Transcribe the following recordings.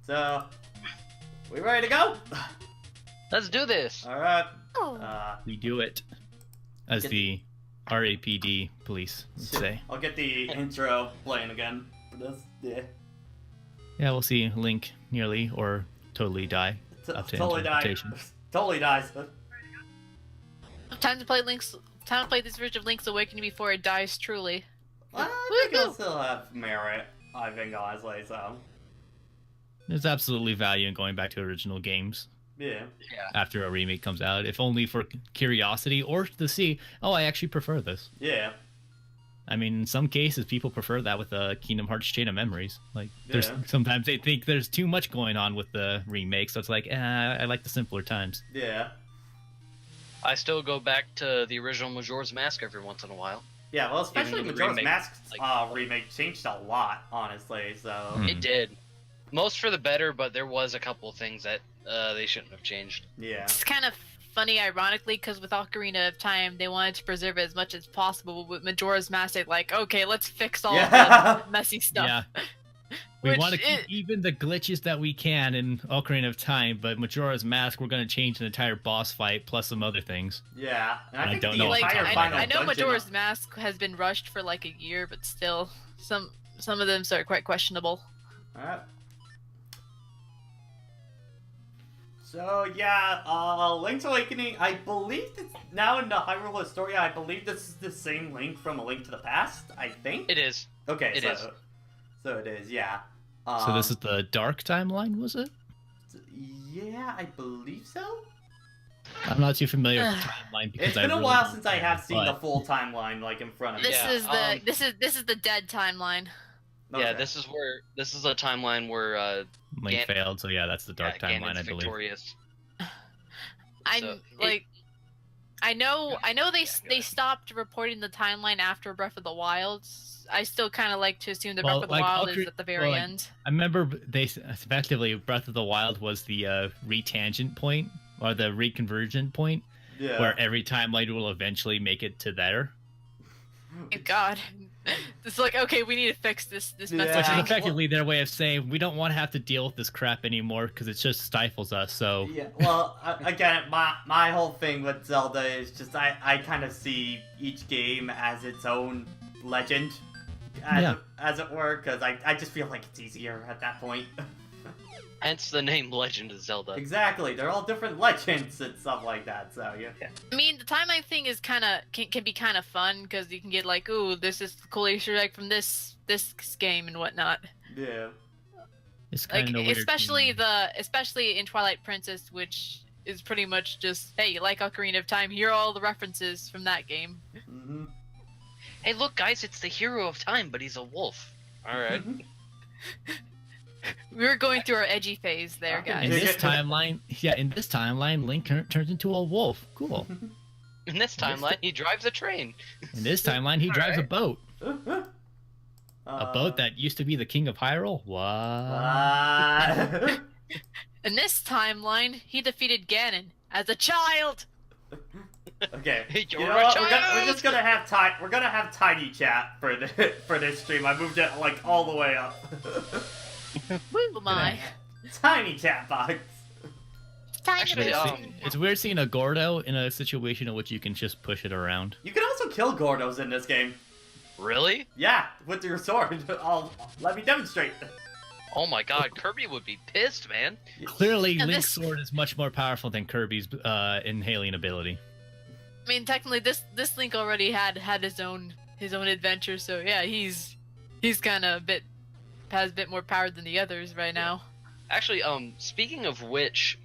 So, we ready to go? Let's do this. Alright. We do it. As the RAPD police would say. I'll get the intro playing again for this. Yeah. Yeah, we'll see Link nearly or totally die. Up to Totally die. interpretation. Totally dies. Time to play this version of Link's Awakening before it dies truly. I think it'll still have merit, I think, honestly, so. There's absolutely value in going back to original games. Yeah. After a remake comes out, if only for curiosity or to see, oh, I actually prefer this. Yeah. I mean, in some cases, people prefer that with the Kingdom Hearts Chain of Memories. Like, there's Yeah. sometimes they think there's too much going on with the remake, so it's like, I like the simpler times. Yeah. I still go back to the original Majora's Mask every once in a while. Yeah, well, especially Even the Majora's remake, Mask's like- remake changed a lot, honestly, so. Hmm. It did. Most for the better, but there was a couple of things that they shouldn't have changed. Yeah. It's kind of funny, ironically, because with Ocarina of Time, they wanted to preserve it as much as possible. With Majora's Mask, they're like, okay, let's fix all Yeah. the messy stuff. Yeah. We Which want to keep even the glitches that we can in Ocarina of Time, but Majora's Mask, we're going to change an entire boss fight plus some other things. Yeah. And I I think don't the know what entire time final I know dungeon- Majora's Mask has been rushed for like a year, but still, some of them are quite questionable. Alright. So yeah, Link's Awakening, I believe it's now in the Hyrule Historia, I believe this is the same Link from A Link to the Past, I think? It is. Okay, it so, is. So it is, yeah. So this is the dark timeline, was it? Yeah, I believe so? I'm not too familiar with the timeline because It's been I a really while don't since I care, have seen the but- full timeline, like, in front of me. This Yeah, is the this is the dead timeline. Yeah, Okay. this is a timeline where Link Gan- failed, so yeah, that's the dark timeline, Ganon's I believe. victorious. I'm So, like, I know they stopped reporting the timeline after Breath of the Wild. I still kind of like to assume that Well, Breath of the like, Wild is Ocar- at the very well, like, end. I remember they effectively Breath of the Wild was the retangent point or the reconvergent point Yeah. where every timeline will eventually make it to there, Thank God. It's like, okay, we need to fix this Yeah. mess. which is Yeah. effectively their way of saying we don't want to have to deal with this crap anymore because it just stifles us. So Yeah, well, again, my whole thing with Zelda is just I kind of see each game as its own legend, as it were, because I just feel like it's easier at that point. Hence the name Legend of Zelda. Exactly, they're all different legends and stuff like that, so yeah. I mean, the timeline thing is can be kind of fun because you can get like, ooh, this is the cool Easter egg from this game and whatnot. Yeah. it's kind Like of weird. especially in Twilight Princess, which is pretty much just, hey, you like Ocarina of Time? Here are all the references from that game. Mm-hmm. Hey, look, guys, it's the hero of time, but he's a wolf. All right. We were going through our edgy phase there, In guys. this timeline, Link turns into a wolf. Cool. In this timeline, he drives a train. In this timeline, he drives a boat. A boat Uh, that used to be the king of Hyrule. What? In this timeline, he defeated Ganon as a child. Okay. You're You know a what? child! We're just gonna have tiny chat for for this stream. I moved it like all the way up. Oh my. Tiny chat box. Actually, It's weird seeing a Gordo in a situation in which you can just push it around. You can also kill Gordos in this game. Really? Yeah, with your sword. Let me demonstrate. Oh my God, Kirby would be pissed, man. Clearly, Yeah, Link's this- sword is much more powerful than Kirby's inhaling ability. I mean, technically, this Link already had his own adventure, so yeah, he's kind of has a bit more power than the others right now. Actually, speaking of which,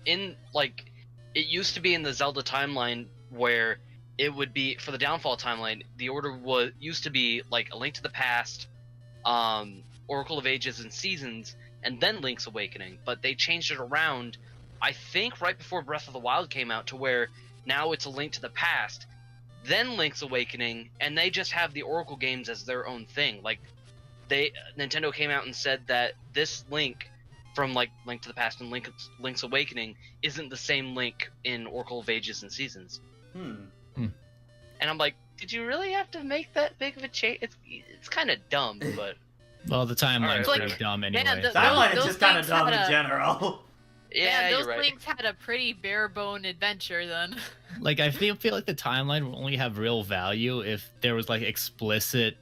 in like, it used to be in the Zelda timeline where it would be for the Downfall timeline. The order used to be like A Link to the Past, Oracle of Ages and Seasons, and then Link's Awakening. But they changed it around, I think, right before Breath of the Wild came out, to where now it's A Link to the Past, then Link's Awakening, and they just have the Oracle games as their own thing. Like, Nintendo came out and said that this Link from like Link to the Past and Link's Awakening isn't the same Link in Oracle of Ages and Seasons. And I'm like, did you really have to make that big of a change? It's kind of dumb, but Well, the timeline's Alright, pretty dumb anyway. Yeah, Timeline is those just kind of things dumb had in a- general. Yeah, those you're right. links had a pretty bare bone adventure then. Like, I feel like the timeline will only have real value if there was like explicit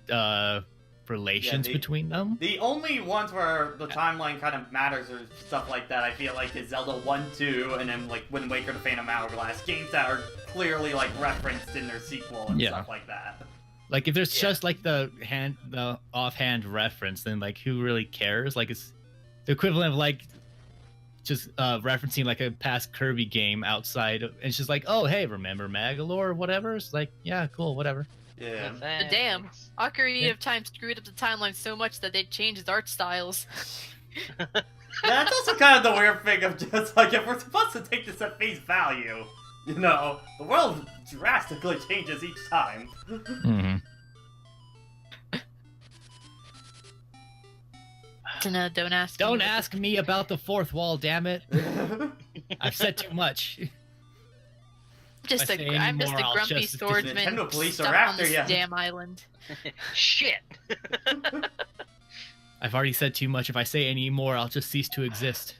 relations between them. The only ones where the timeline kind of matters or stuff like that, I feel like, is Zelda 1, 2, and then like Wind Waker, The Phantom Hourglass, games that are clearly like referenced in their sequel and stuff like that. Like, if there's just like the offhand reference, then like who really cares? Like, it's the equivalent of like just referencing like a past Kirby game outside. It's just like, oh hey, remember Magalore or whatever? It's like, yeah, cool, whatever. Yeah. But damn, Ocarina of Time screwed up the timeline so much that they changed its art styles. That's also kind of the weird thing of just like, if we're supposed to take this at face value, you know, the world drastically changes each time. Mm-hmm. Don't ask. Don't me. ask me about the fourth wall, damn it. I've said too much. I'm say any just more, a I'll grumpy just- swordsman Nintendo police are stuck after on this ya. damn island. Shit. I've already said too much. If I say any more, I'll just cease to exist.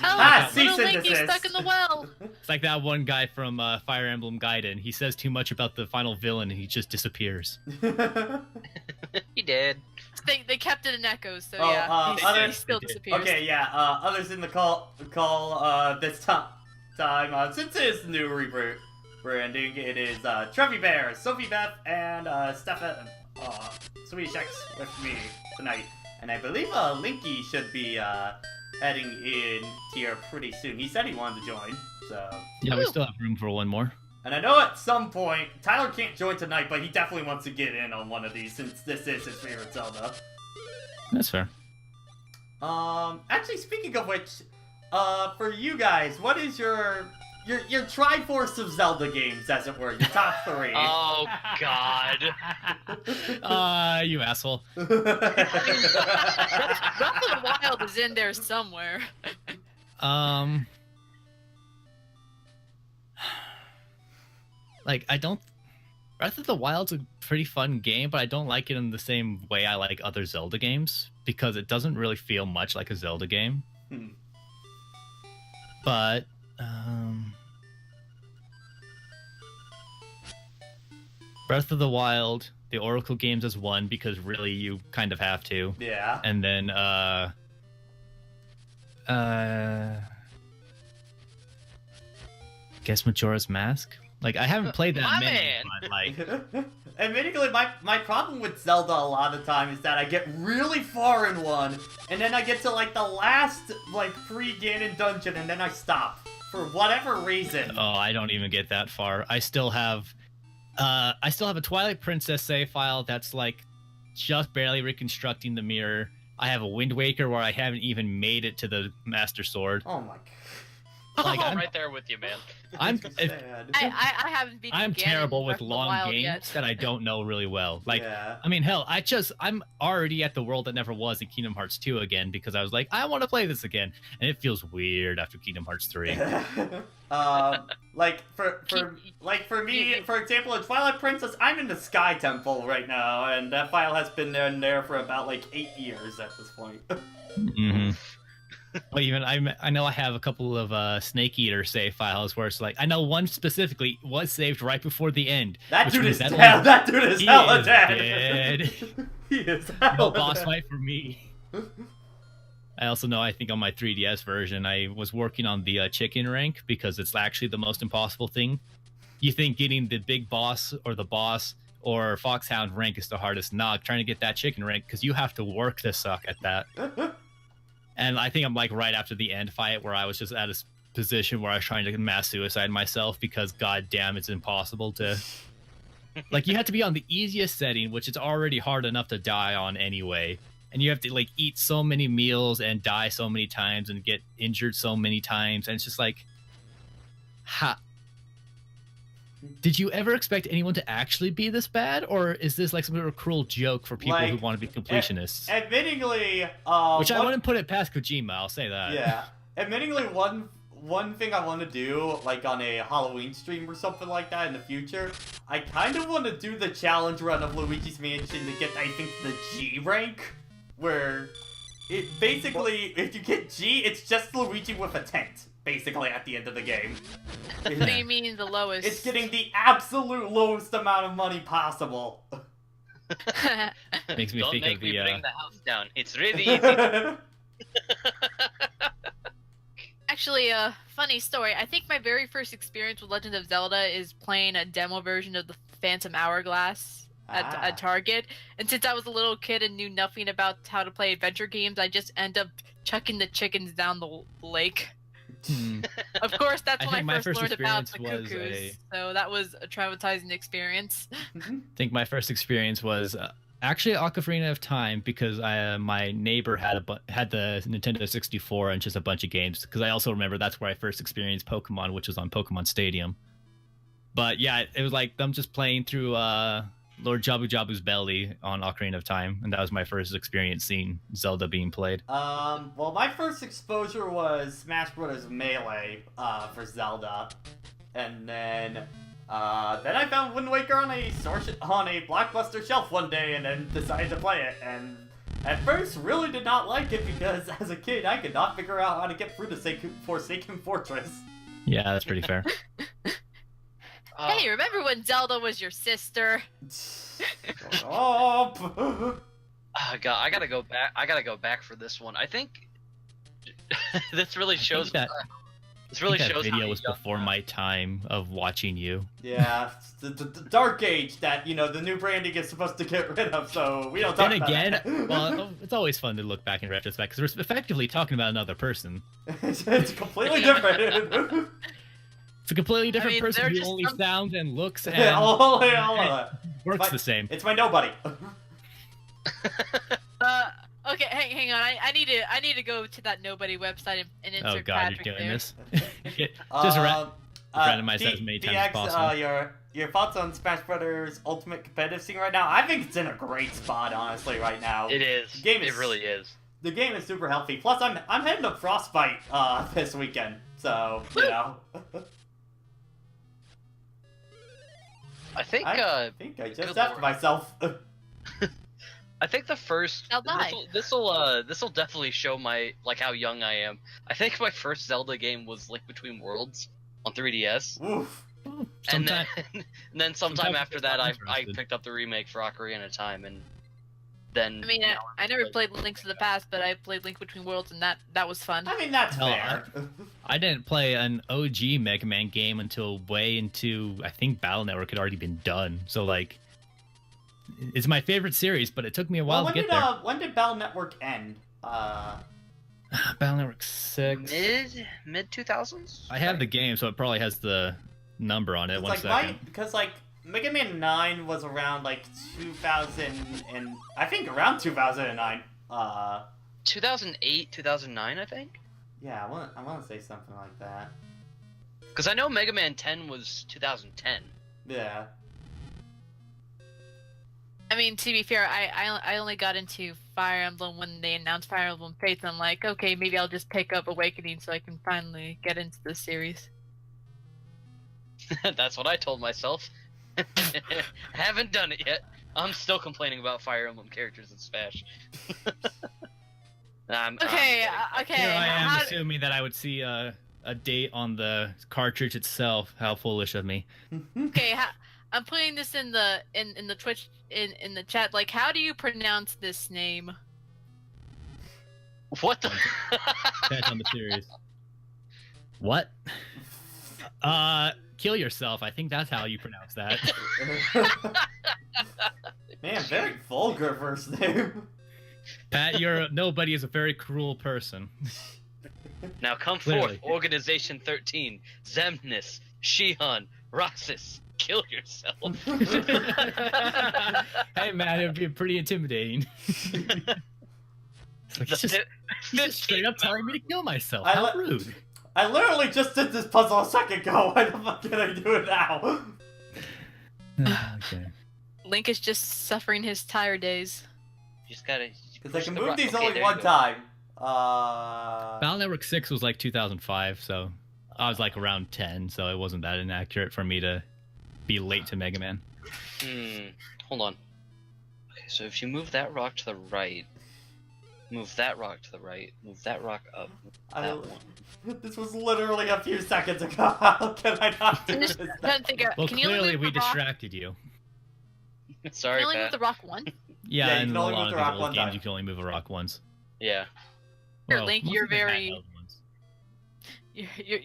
Oh, cease little and Linky desist. stuck in the well. It's like that one guy from Fire Emblem Gaiden. He says too much about the final villain and he just disappears. He did. They kept it in echoes, so Oh, yeah, he still they did. disappears. Okay, yeah, others in the call this time, since it is the new rebranding, it is Trevi Bear, Sophie Beth, and Stefan, Swedish X with me tonight. And I believe Linky should be heading in here pretty soon. He said he wanted to join, so... Yeah, we still have room for one more. And I know at some point, Tyler can't join tonight, but he definitely wants to get in on one of these since this is his favorite Zelda. That's fair. Actually, speaking of which, for you guys, what is your Triforce of Zelda games, as it were, your top 3? Oh God. You asshole. Breath of the Wild is in there somewhere. Like, I don't... Breath of the Wild's a pretty fun game, but I don't like it in the same way I like other Zelda games, because it doesn't really feel much like a Zelda game. But, Breath of the Wild, the Oracle games as one, because really you kind of have to. Yeah. And then, guess Majora's Mask? Like, I haven't played that My many, man. but like... Admittedly, my problem with Zelda a lot of the time is that I get really far in one, and then I get to like the last like pre-Ganon dungeon, and then I stop for whatever reason. Oh, I don't even get that far. I still have a Twilight Princess save file that's like just barely reconstructing the mirror. I have a Wind Waker where I haven't even made it to the Master Sword. Oh my god. Like, I'm right there with you, man. I'm So if- sad. I haven't beaten I'm Ganon terrible in with Breath of the long Wild games yet. that I don't know really well. Like, yeah. I mean, hell, I'm already at the world that never was in Kingdom Hearts 2 again because I was like, I want to play this again, and it feels weird after Kingdom Hearts 3. Like for me, for example, in Twilight Princess, I'm in the Sky Temple right now, and that file has been in there for about like 8 years at this point. Mm-hmm. But even I know I have a couple of Snake Eater save files where it's like I know one specifically was saved right before the end. That which dude means is that dead. one- That dude is he hella is dead. dead. He is No hella boss dead. fight for me. I also know I think on my 3DS version I was working on the chicken rank because it's actually the most impossible thing. You think getting the big boss or the boss or Foxhound rank is the hardest? Nah, trying to get that chicken rank because you have to work to suck at that. And I think I'm like right after the end fight where I was just at a position where I was trying to mass suicide myself because goddamn it's impossible to... Like, you have to be on the easiest setting, which is already hard enough to die on anyway. And you have to, like, eat so many meals and die so many times and get injured so many times. And it's just like... Did you ever expect anyone to actually be this bad? Or is this like some sort of cruel joke for people who Like, want to be completionists? Admittingly, Which I wouldn't put it past Kojima, I'll say that. Yeah. Admittingly, one thing I want to do, like on a Halloween stream or something like that in the future, I kind of want to do the challenge run of Luigi's Mansion to get, I think, the G rank. where it basically, if you get G, it's just Luigi with a tent, basically, at the end of the game. So you mean the lowest? It's getting the absolute lowest amount of money possible. Makes me Don't think make of me the bring the house down. It's really easy. Actually, funny story. I think my very first experience with Legend of Zelda is playing a demo version of the Phantom Hourglass at Target. And since I was a little kid and knew nothing about how to play adventure games, I just end up chucking the chickens down the lake. Of course, that's I when think I my first learned about experience the was cuckoos. So that was a traumatizing experience. I think my first experience was actually Ocarina of Time, because my neighbor had the Nintendo 64 and just a bunch of games. Because I also remember that's where I first experienced Pokemon, which was on Pokemon Stadium. But yeah, it was like them just playing through Lord Jabu Jabu's belly on Ocarina of Time, and that was my first experience seeing Zelda being played. Well, my first exposure was Smash Bros. Melee for Zelda, and then I found Wind Waker on a Blockbuster shelf one day, and then decided to play it. And at first, really did not like it because as a kid, I could not figure out how to get through the Forsaken Fortress. Yeah, that's pretty fair. Hey, remember when Zelda was your sister? Oh, God, I gotta go back. I gotta go back for this one. I think this really shows. This really that shows video how was young before my time of watching you. yeah, the dark age that the new branding is supposed to get rid of. So we don't talk Then about again, that. well, it's always fun to look back in retrospect because we're effectively talking about another person. It's completely different. It's a completely different person they're who just only some- sounds and looks and all of that. works the same. It's my nobody. Okay, hang on. I need to go to that nobody website and insert Oh god, Patrick you're doing there. this. Just randomize that as many times as possible. Your thoughts on Smash Brothers Ultimate Competitive scene right now? I think it's in a great spot, honestly, right now. It is. It really is. The game is super healthy. Plus, I'm heading to Frostbite this weekend, so I think I just effed myself. I think the first I'll die. this'll definitely show how young I am. I think my first Zelda game was Link Between Worlds on 3DS. Oof. And then sometime sometimes after it's that not I interested. picked up the remake for Ocarina of Time, and then I mean, I never played Link to the Past, but I played Link Between Worlds, and that was fun. I mean, that's Hell, fair. I didn't play an OG Mega Man game until way into, I think Battle Network had already been done. So like, it's my favorite series, but it took me a while to get there. When did Battle Network end? Battle Network 6. mid 2000s. I have the game, so it probably has the number on it. One second. Because Mega Man 9 was around 2000 and I think around 2009. 2008, 2009, I think. Yeah, I want to say something like that. Because I know Mega Man 10 was 2010. Yeah. I mean, to be fair, I only got into Fire Emblem when they announced Fire Emblem Fates. I'm like, okay, maybe I'll just pick up Awakening so I can finally get into the series. That's what I told myself. Haven't done it yet. I'm still complaining about Fire Emblem characters in Smash. Okay. Here I am assuming that I would see a date on the cartridge itself. How foolish of me. Okay, I'm putting this in the Twitch in the chat. Like, how do you pronounce this name? What the? Depends on the series. What? Kill yourself. I think that's how you pronounce that. Man, very vulgar first name. Pat, nobody is a very cruel person. Now come Clearly. forth, Organization 13, Zemnis, Shihan, Roxas, kill yourself. Hey man, it would be pretty intimidating. It's like, he's just straight up telling me to kill myself. How rude. I literally just did this puzzle a second ago. Why the fuck can I do it now? Okay. Link is just suffering his tired days. You just gotta. Because I can move these only one time. Battle Network 6 was 2005, so I was around 10, so it wasn't that inaccurate for me to be late to Mega Man. Hold on. Okay, so if you move that rock to the right, Move that rock to the right. Move that rock up. This was literally a few seconds ago. How can I not do this? Well, Can you only clearly move we the rock? distracted you. Sorry, Can you only move Pat. the rock one? Yeah, Yeah, you in can a only lot move of the these rock old one games, time. you can only move a rock once. Yeah. Here, Well, Link, most you're of the very, handheld ones.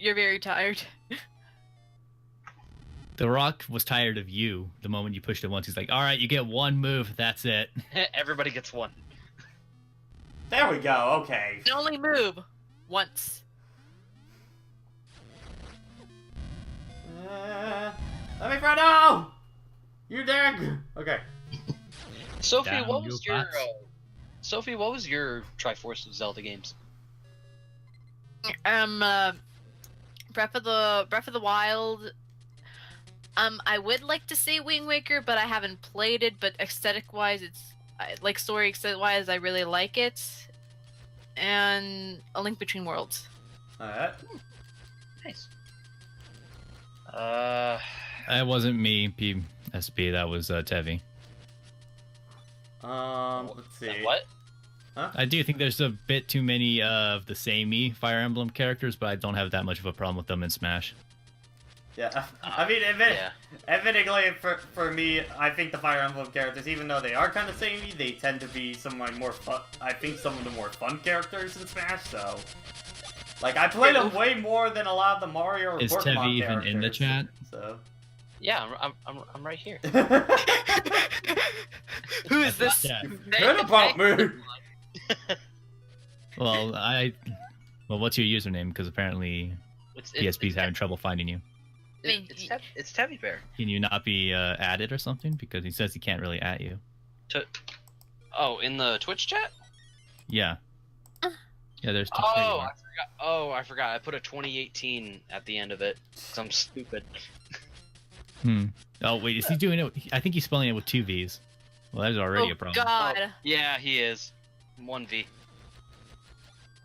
you're very tired. The Rock was tired of you the moment you pushed it once. He's like, all right, you get one move, that's it. Everybody gets one. There we go. Okay. You can only move once. Let me find out. You dig? Okay. Sophie, Down what you was your butts. Sophie, what was your Triforce of Zelda games? Breath of the Wild. I would like to say Wind Waker, but I haven't played it. But aesthetic wise, like story aesthetic wise, I really like it. And A Link Between Worlds. Alright. Nice. That wasn't me, PSP. That was Tevi. Let's see. What? I do think there's a bit too many of the samey Fire Emblem characters, but I don't have that much of a problem with them in Smash. Yeah, I mean, admittedly, for me, I think the Fire Emblem characters, even though they are kind of samey, they tend to be some of my more fun. I think some of the more fun characters in Smash. So, like, I played them way more than a lot of the Mario or Is Pokemon Tevi even in the characters, chat? So. Yeah, I'm right here. Who is this? Yeah. Good about me. Well, well, what's your username? Because apparently PSP's having trouble finding you. I mean, it's Tabby Bear. Can you not be added or something? Because he says he can't really at you. Oh, in the Twitch chat? Yeah. Yeah, there's two. I forgot. I put a 2018 at the end of it. 'Cause I'm stupid. Oh, wait, is he doing it? I think he's spelling it with two V's. Well, that is already a problem. God. Oh, yeah, he is. 1V.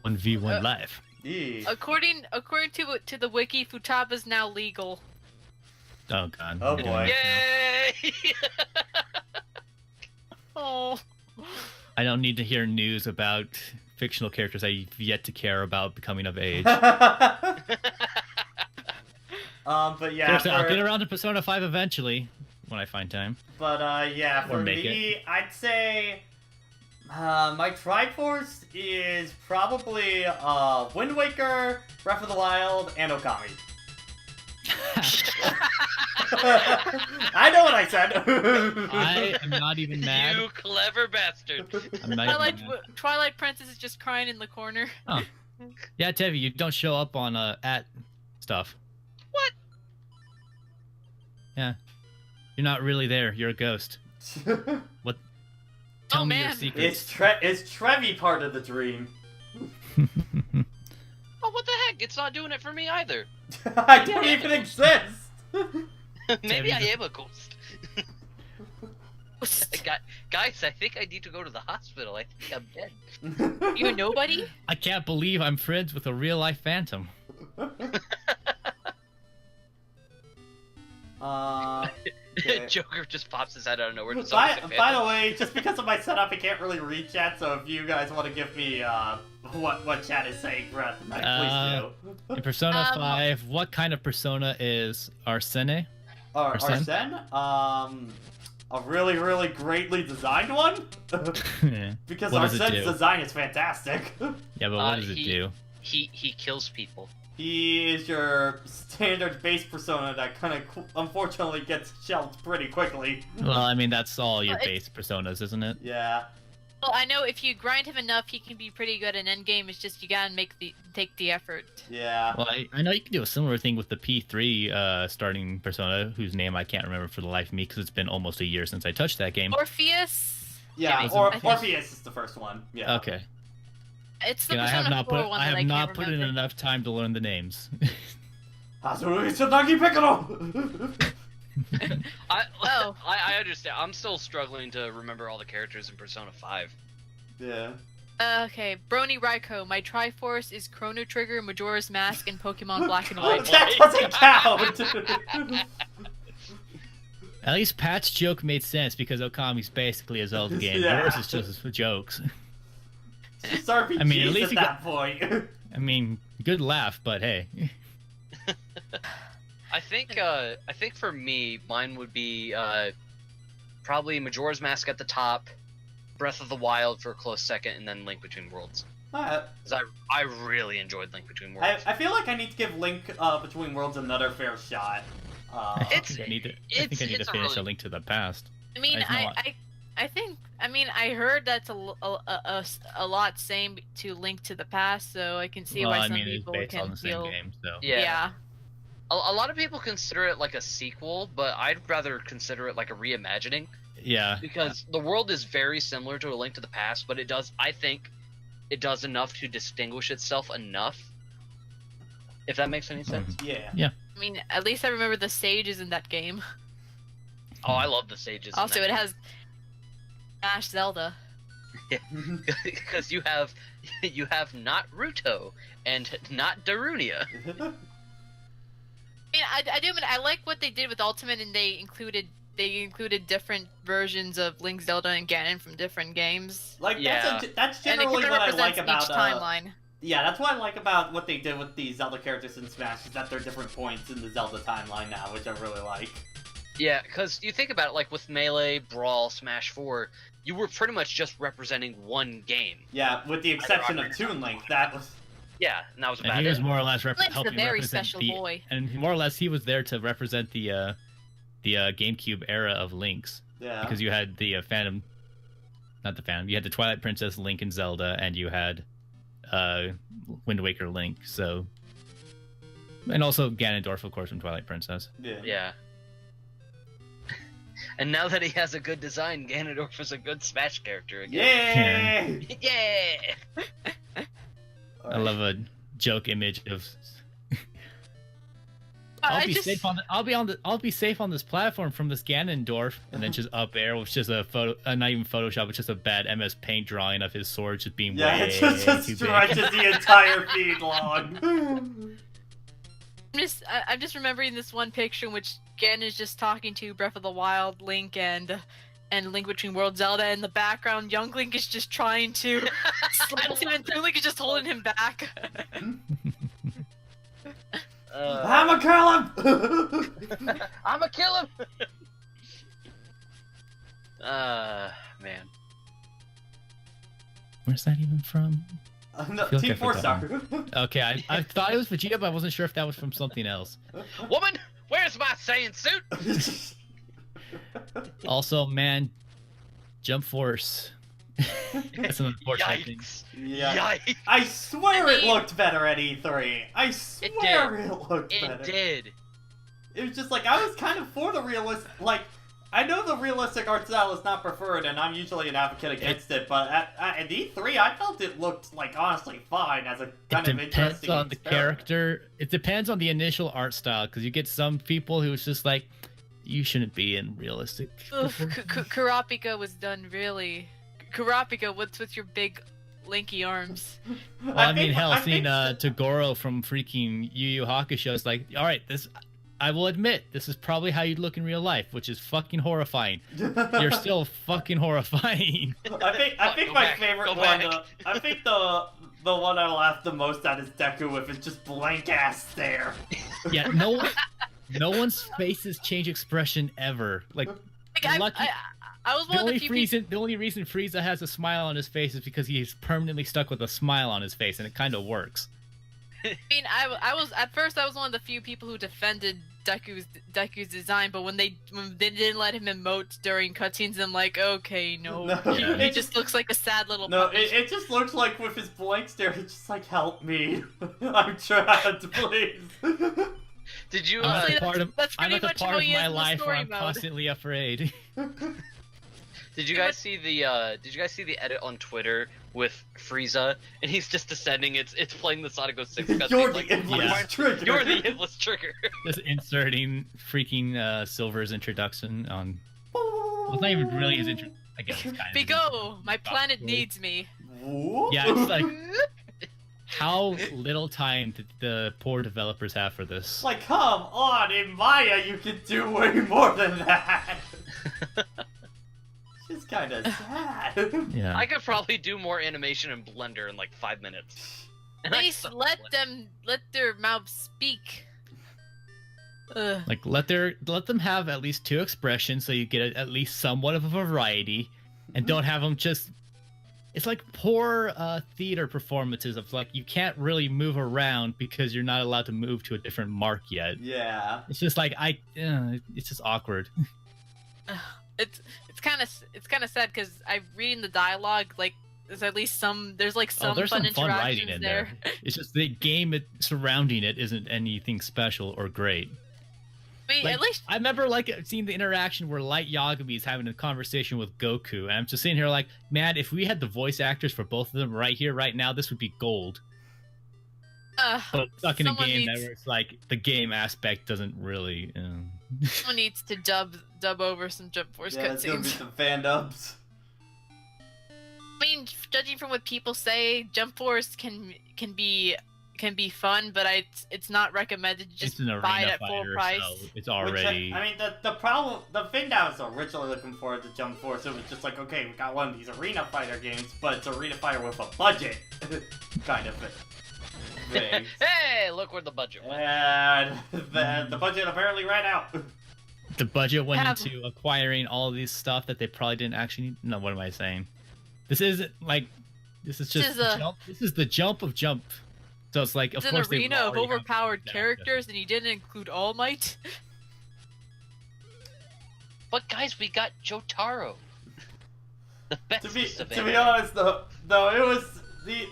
1v1 live. Yeah. According to the wiki, Futaba's now legal. Oh, God. Oh, You're doing boy. it. Yay! Oh. I don't need to hear news about fictional characters I've yet to care about becoming of age. But yeah, I'll get around to Persona 5 eventually, when I find time. But yeah, Or for make me, I'd say my Triforce is probably Wind Waker, Breath of the Wild, and Okami. I know what I said. I am not even mad. You clever bastard. I'm not even mad. Twilight Princess is just crying in the corner. Oh. Yeah, Tevi, you don't show up on at stuff. What? Yeah. You're not really there. You're a ghost. What? Tell me your man. secrets. Is Trevi part of the dream? Oh, what the heck? It's not doing it for me either. I don't even exist. Maybe I am a ghost. Guys, I think I need to go to the hospital. I think I'm dead. You nobody? I can't believe I'm friends with a real life phantom. Okay. Joker just pops his head out of nowhere. By the way, just because of my setup, I can't really read chat. So if you guys want to give me what chat is saying for us tonight, please do. In Persona 5, what kind of persona is Arsene? Arsene? A really, really greatly designed one? Because What does it Arsene's do? design is fantastic. Yeah, but what does it do? He kills people. He is your standard base persona that kind of unfortunately gets shelved pretty quickly. Well, I mean, that's all your Well, base personas, isn't it? Yeah. Well, I know if you grind him enough, he can be pretty good in endgame. It's just you gotta take the effort. Yeah. Well, I know you can do a similar thing with the P3 starting persona, whose name I can't remember for the life of me because it's been almost a year since I touched that game. Orpheus. Yeah, Yeah, or I think- Orpheus is the first one. Yeah. Okay. It's the Yeah, I Persona have not 4 put one I that have not can't put in remember. enough time to learn the names. Hatsune Tsunagi Piccolo! Oh. I understand. I'm still struggling to remember all the characters in Persona 5. Yeah. Okay, Brony Raikou. My Triforce is Chrono Trigger, Majora's Mask, and Pokemon Black and White. That doesn't count! At least Pat's joke made sense because Okami's basically a Zelda game. Yeah. Yours is just jokes. Just RPGs I mean, at least at that point. I mean, good laugh, but hey. I think for me, mine would be probably Majora's Mask at the top, Breath of the Wild for a close second, and then Link Between Worlds. Because I really enjoyed Link Between Worlds. I feel like I need to give Link Between Worlds another fair shot. I think I need to finish A Link to the Past. I mean, I heard that's a lot same to Link to the Past, so I can see why some people it's based can on the feel. same game, so. Yeah. A lot of people consider it like a sequel, but I'd rather consider it like a reimagining. Yeah. Because the world is very similar to A Link to the Past, but I think it does enough to distinguish itself enough. If that makes any sense. Yeah. I mean, at least I remember the sages in that game. Oh, I love the sages. Also, it has Smash Zelda. Because you have not Ruto and not Darunia. I mean, I like what they did with Ultimate, and they included different versions of Link, Zelda, and Ganon from different games. Like Yeah. that's And it generally what I like represents about each timeline. Yeah, that's what I like about what they did with the Zelda characters in Smash, is that they're different points in the Zelda timeline now, which I really like. Yeah, because you think about it, like with Melee, Brawl, Smash 4, you were pretty much just representing one game. Yeah, with the exception of Toon Link, that was... Yeah, and that was And about he was it. more or less Link's a helping very represent special the, boy. and more or less he was there to represent the GameCube era of Links, Yeah. because you had the Phantom, not the Phantom, you had the Twilight Princess Link and Zelda, and you had Wind Waker Link. So, and also Ganondorf, of course, from Twilight Princess. Yeah. And now that he has a good design, Ganondorf is a good Smash character again. Yay! Yeah! I love a joke image of. I'll be safe on this platform from this Ganondorf, and then just up air with just a photo, not even Photoshop, it's just a bad MS Paint drawing of his sword just being way it just too stretches big. the entire feed long. I'm just remembering this one picture in which Ganon is just talking to Breath of the Wild, Link, and Link Between Worlds Zelda. In the background, young Link is just trying to slice him, and Toon Link is just holding him back. I'ma kill him! I'ma kill him! Man. Where's that even from? No, I feel like Team I 4-Star. Okay, I thought it was Vegeta, but I wasn't sure if that was from something else. Woman, where's my Saiyan suit? Also, man, Jump Force. That's an unfortunate thing. Yikes. Yeah. Yikes. I swear it mean- looked better at E3. I swear it looked better. It did. It was just like, I was kind of for the realistic, like, I know the realistic art style is not preferred, and I'm usually an advocate against it, but at E3, I felt it looked, like, honestly fine as a kind of It depends interesting on the experiment. character. It depends on the initial art style, because you get some people who it's just like, you shouldn't be in realistic. Oof, Kurapika was done really. Kurapika, what's with your big linky arms? Well, I mean, think- hell, I seeing think so. Togoro from freaking Yu Yu Hakusho is like, all right, I will admit, this is probably how you'd look in real life, which is fucking horrifying. You're still fucking horrifying. I think Go my back, favorite go one. back. I think the one I laughed the most at is Deku with his just blank ass stare. Yeah, no one's faces change expression ever. Like, Like, lucky. I was one of the few people. The only reason Frieza has a smile on his face is because he's permanently stuck with a smile on his face, and it kind of works. I mean, I was at first I was one of the few people who defended Deku's design, but when they didn't let him emote during cutscenes, I'm like, okay, no, No, Yeah. he just looks like a sad little No, puppy. it just looks like with his blank stare, he's just like, help me. I'm trapped, please. Did you, Honestly, that's I'm pretty at the much part how of he is my in the life where story I'm mode. constantly afraid. did you guys see the edit on Twitter with Frieza, and he's just descending, it's playing the Sonic 06 cutscene, You're the like, endless Yeah. trigger. you're the endless trigger. Just inserting freaking Silver's introduction on. Well, it's not even really his intro. I guess it's kind of. Bigo, my planet needs me. Whoop. Yeah, it's like how little time did the poor developers have for this? Like, come on, in Maya, you can do way more than that. just kind of sad. Yeah. I could probably do more animation in Blender in like 5 minutes. At least let their mouths speak. Ugh. Like let them have at least 2 expressions, so you get at least somewhat of a variety, and don't have them just. It's like poor theater performances of like you can't really move around because you're not allowed to move to a different mark yet. Yeah. It's just like it's just awkward. It's kind of sad because I reading the dialogue, like there's at least some fun writing interactions in there. It's just the game surrounding it isn't anything special or great. I mean, Like, at least I remember like seeing the interaction where Light Yagami is having a conversation with Goku, and I'm just sitting here like, man, if we had the voice actors for both of them right here, right now, this would be gold. But stuck in a game where it's like the game aspect doesn't really. Someone needs to dub over some Jump Force There's gonna be cutscenes. some fan dubs. I mean, judging from what people say, Jump Force can be fun, but it's not recommended to just It's an buy it arena at full fighter, price. so it's already. I mean, the thing that I was originally looking forward to Jump Force, it was just like, okay, we got one of these arena fighter games, but it's arena fighter with a budget, kind of thing. Hey, look where the budget went. And the budget apparently ran out. The budget went into acquiring all of these stuff that they probably didn't actually need. No, what am I saying? This is just jump. This is the jump of Jump. So it's like, of It's course, an they arena of already have overpowered that. characters, and you didn't include All Might. But guys, we got Jotaro. The best To be honest, though, it was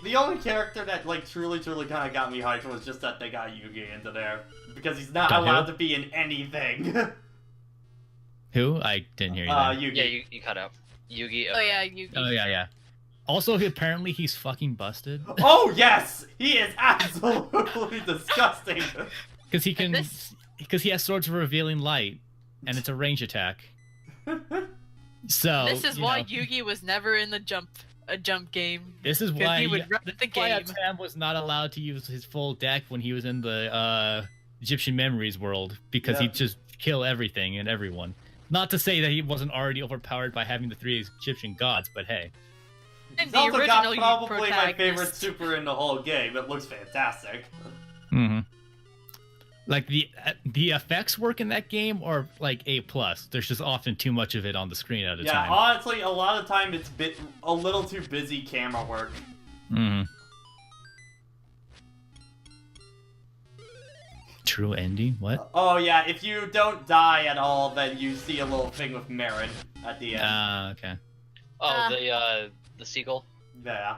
the only character that like truly kind of got me hyped was just that they got Yugi into there because he's not allowed to be in anything. Who? I didn't hear you. Then. Yugi. Yeah, you cut out. Yugi. Oh yeah, Yugi. Oh yeah. Also, apparently he's fucking busted. Oh yes, he is absolutely disgusting. Because he has Swords of Revealing Light, and it's a range attack. So This is why Yugi was never in a jump game. This is why he would run the game. Tam was not allowed to use his full deck when he was in the Egyptian Memories world because he'd just kill everything and everyone. Not to say that he wasn't already overpowered by having the 3 Egyptian gods, but hey. And He's the also original got probably my favorite protagonist. super in the whole game. It looks fantastic. Mm-hmm. Like the effects work in that game are like A+. There's just often too much of it on the screen at a time. Yeah, honestly, a lot of time it's a little too busy camera work. Mm-hmm. True ending? What? Oh yeah, if you don't die at all, then you see a little thing with Marin at the end. Okay. Oh, the seagull. Yeah.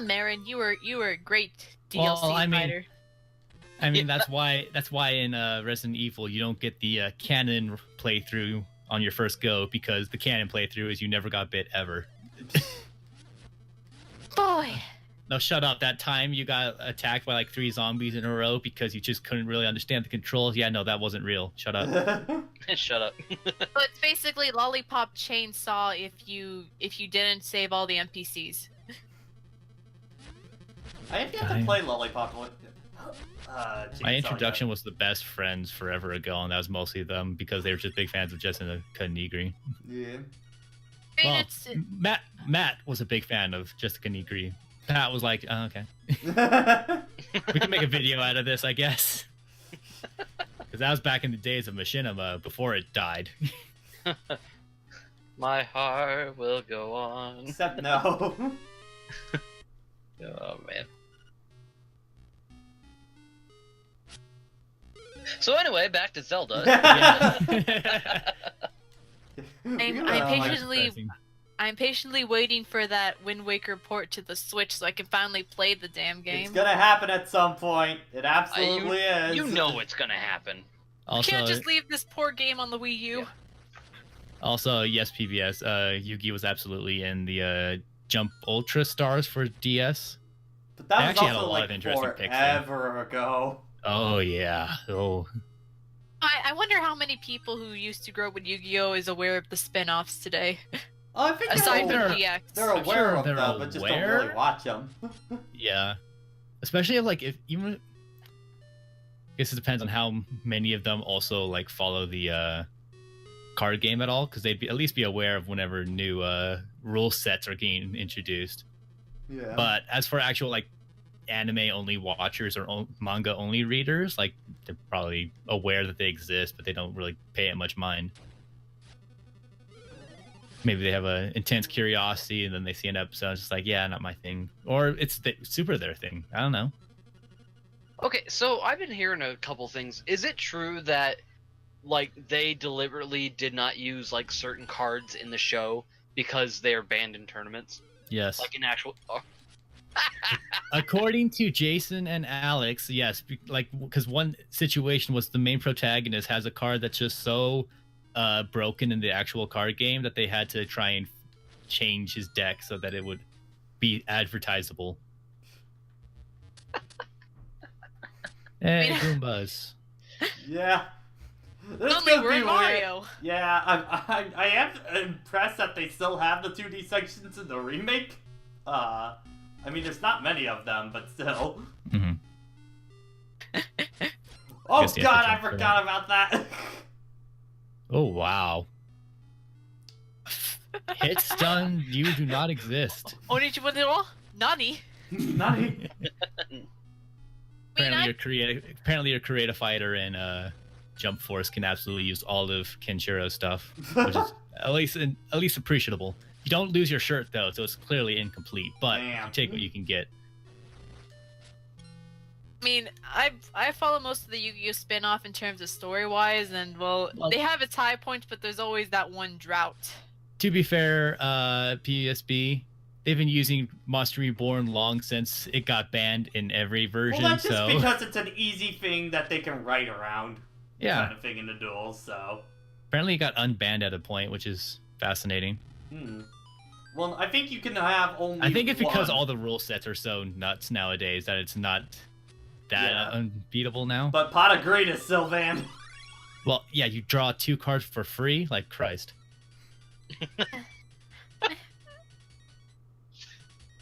Marin, you were a great DLC fighter. I mean that's why in Resident Evil you don't get the canon playthrough on your first go, because the canon playthrough is you never got bit ever. Boy. No, shut up. That time you got attacked by like 3 zombies in a row because you just couldn't really understand the controls. Yeah, no, that wasn't real. Shut up. Shut up. So it's basically Lollipop Chainsaw if you didn't save all the NPCs. I have yet to play Lollipop. My introduction was the best friends forever ago, and that was mostly them because they were just big fans of Jessica Nigri. Yeah. I mean, Well, Matt was a big fan of Jessica Nigri. Pat was like, oh, okay. We can make a video out of this, I guess. Because that was back in the days of Machinima, before it died. My heart will go on. Except no. Oh man. So anyway, back to Zelda. I'm patiently waiting for that Wind Waker port to the Switch so I can finally play the damn game. It's gonna happen at some point. It absolutely is. You know it's gonna happen. Also, Can't just leave this poor game on the Wii U. Yeah. Also, yes, PBS. Yugi was absolutely in the Jump Ultra Stars for DS. But that was actually had a also lot like of interesting picks forever ago. Oh yeah. Oh. I wonder how many people who used to grow up with Yu-Gi-Oh! Is aware of the spin-offs today. Oh, I think Aside they're, from DX. they're I'm aware sure of they're them, but just don't aware. really watch them. Yeah. Especially if even. I guess it depends on how many of them also like follow the card game at all, because they'd at least be aware of whenever new rule sets are getting introduced. Yeah. But as for actual like anime only watchers or manga only readers, like they're probably aware that they exist, but they don't really pay it much mind. Maybe they have an intense curiosity, and then they see an episode, it's just like, yeah, not my thing, or it's super their thing. I don't know. Okay, so I've been hearing a couple things. Is it true that like they deliberately did not use like certain cards in the show because they are banned in tournaments? Yes. Like in actual. Oh. According to Jason and Alex, yes, like because one situation was the main protagonist has a card that's just so broken in the actual card game that they had to try and change his deck so that it would be advertisable. Hey, Goombas. Yeah. This Only could we're be in weird. Mario. Yeah, I am impressed that they still have the 2D sections in the remake. I mean, there's not many of them, but still. Mm-hmm. Oh Guess you god, have I to forgot about that. Oh wow. Hit stun, you do not exist. Onichiwa Nani? Nani? Apparently your creative fighter in Jump Force can absolutely use all of Kenshiro's stuff, which is at least appreciable. You don't lose your shirt though, so it's clearly incomplete, but Damn. you take what you can get. I mean, I follow most of the Yu-Gi-Oh spin-off in terms of story-wise, and well, they have its high points, but there's always that one drought. To be fair, PSB, they've been using Monster Reborn long since it got banned in every version. Well, that's just so because it's an easy thing that they can write around. yeah, Kind of thing in the duels, so. apparently it got unbanned at a point, which is fascinating. Well, I think you can have only. I think it's because one. all the rule sets are so nuts nowadays that it's not that unbeatable now. But Pot of Greed is still banned. Well, yeah, you draw 2 cards for free, like Christ.